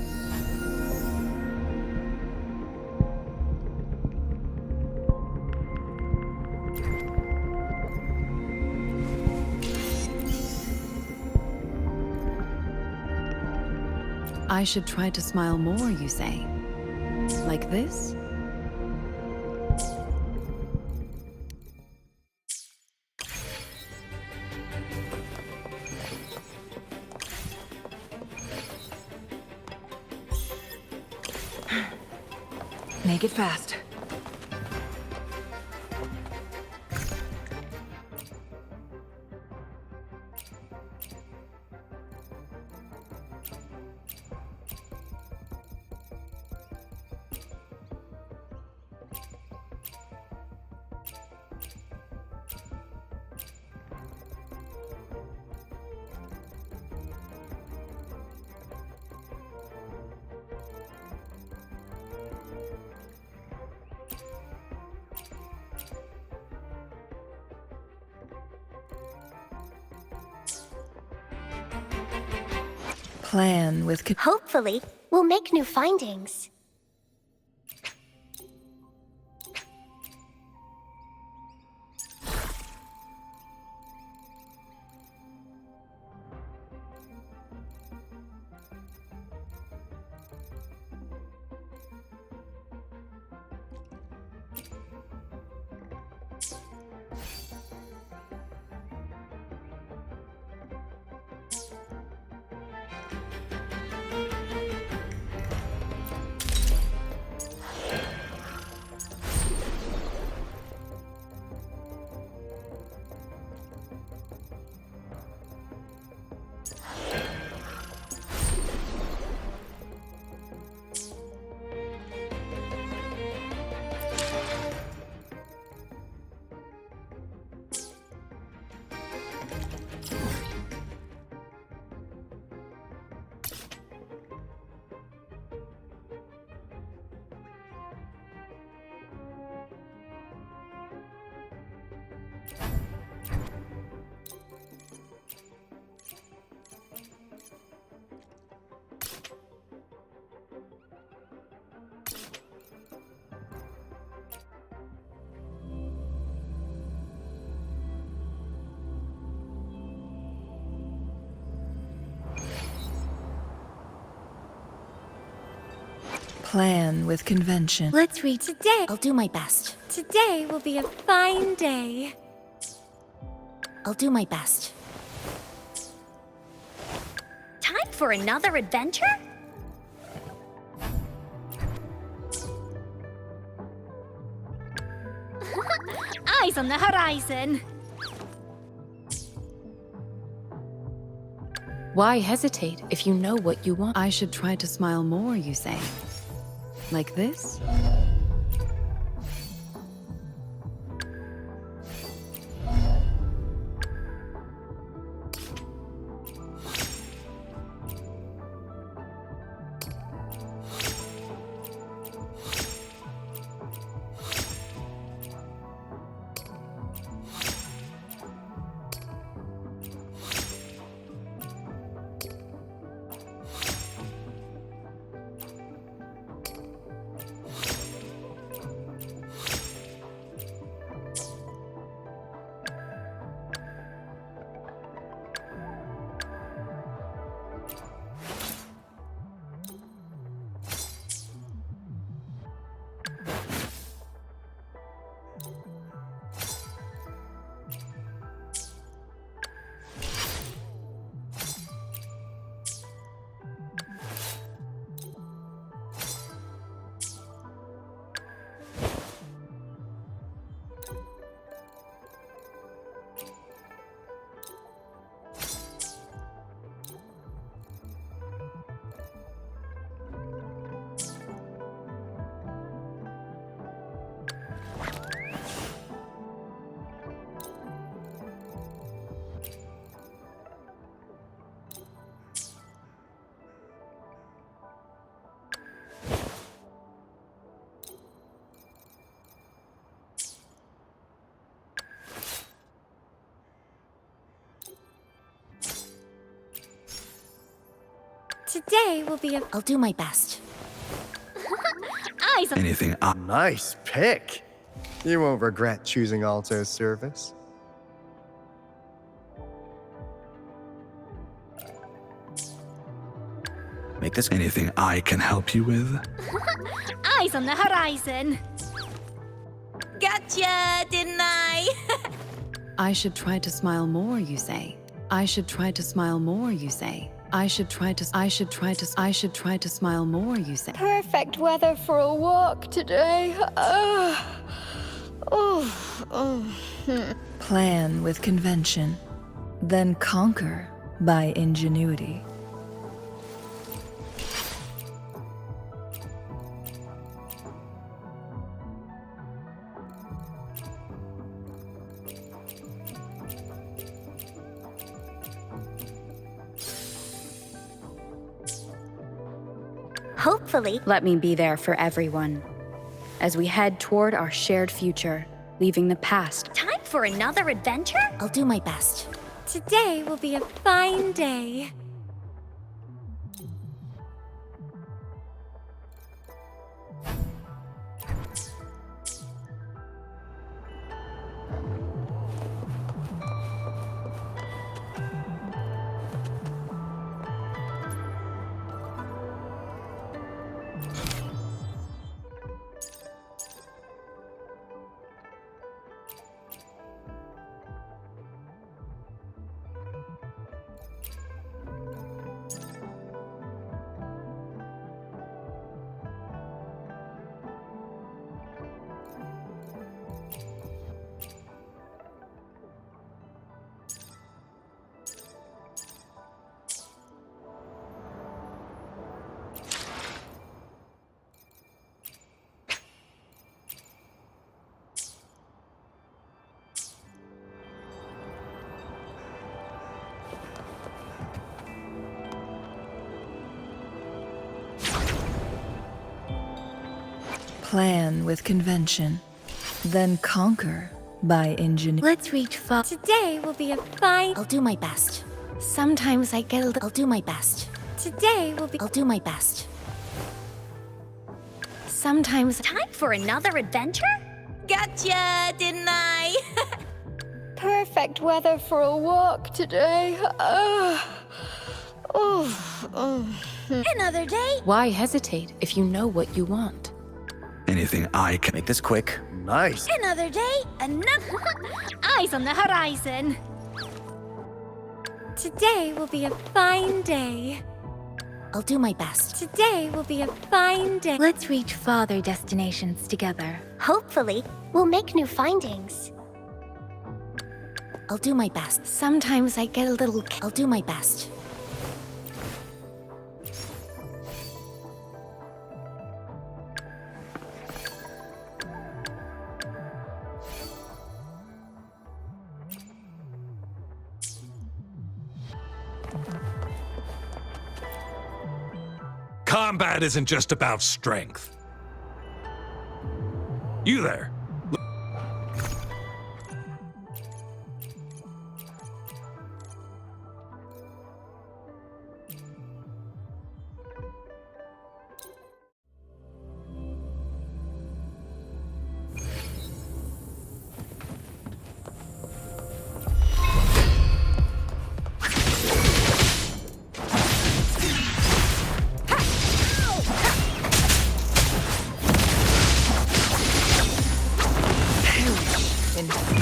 I should try to smile more, you say? Like this? Make it fast. Plan with... Hopefully, we'll make new findings. Plan with convention. Let's read today. I'll do my best. Today will be a fine day. I'll do my best. Time for another adventure? Eyes on the horizon. Why hesitate if you know what you want? I should try to smile more, you say? Like this? Today will be a... I'll do my best. Eyes on... Anything Nice pick. You won't regret choosing Alto's service. Make this anything I can help you with? Eyes on the horizon. Gotcha, didn't I? I should try to smile more, you say. I should try to smile more, you say. I should try to smile more, you say. Perfect weather for a walk today. Plan with convention, then conquer by ingenuity. Hopefully. Let me be there for everyone as we head toward our shared future, leaving the past. Time for another adventure? I'll do my best. Today will be a fine day. Plan with convention, then conquer by ingenuity. Let's reach far. Today will be a fine... I'll do my best. Sometimes I get a little... I'll do my best. Today will be... I'll do my best. Sometimes... Time for another adventure? Gotcha, didn't I? Perfect weather for a walk today. Another day? Why hesitate if you know what you want? Anything I can make this quick. Nice. Another day? Another... Eyes on the horizon. Today will be a fine day. I'll do my best. Today will be a fine day. Let's reach farther destinations together. Hopefully, we'll make new findings. I'll do my best. Sometimes I get a little... I'll do my best. Combat isn't just about strength. You there?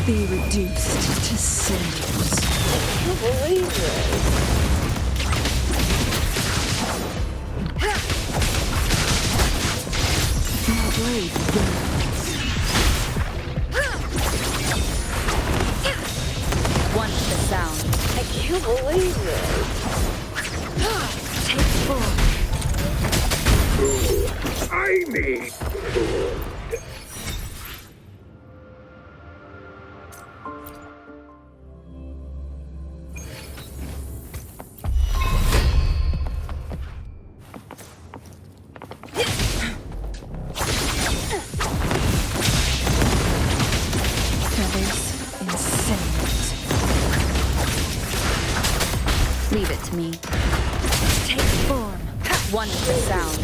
Be reduced to cinders. I can't believe it. My blade burns. Once the sound. I can't believe it. Take form. I need Leave it to me. Take form. one with the sound.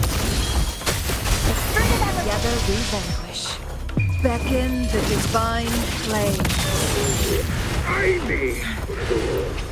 Together we vanquish. Beckon the divine flame. Ivy!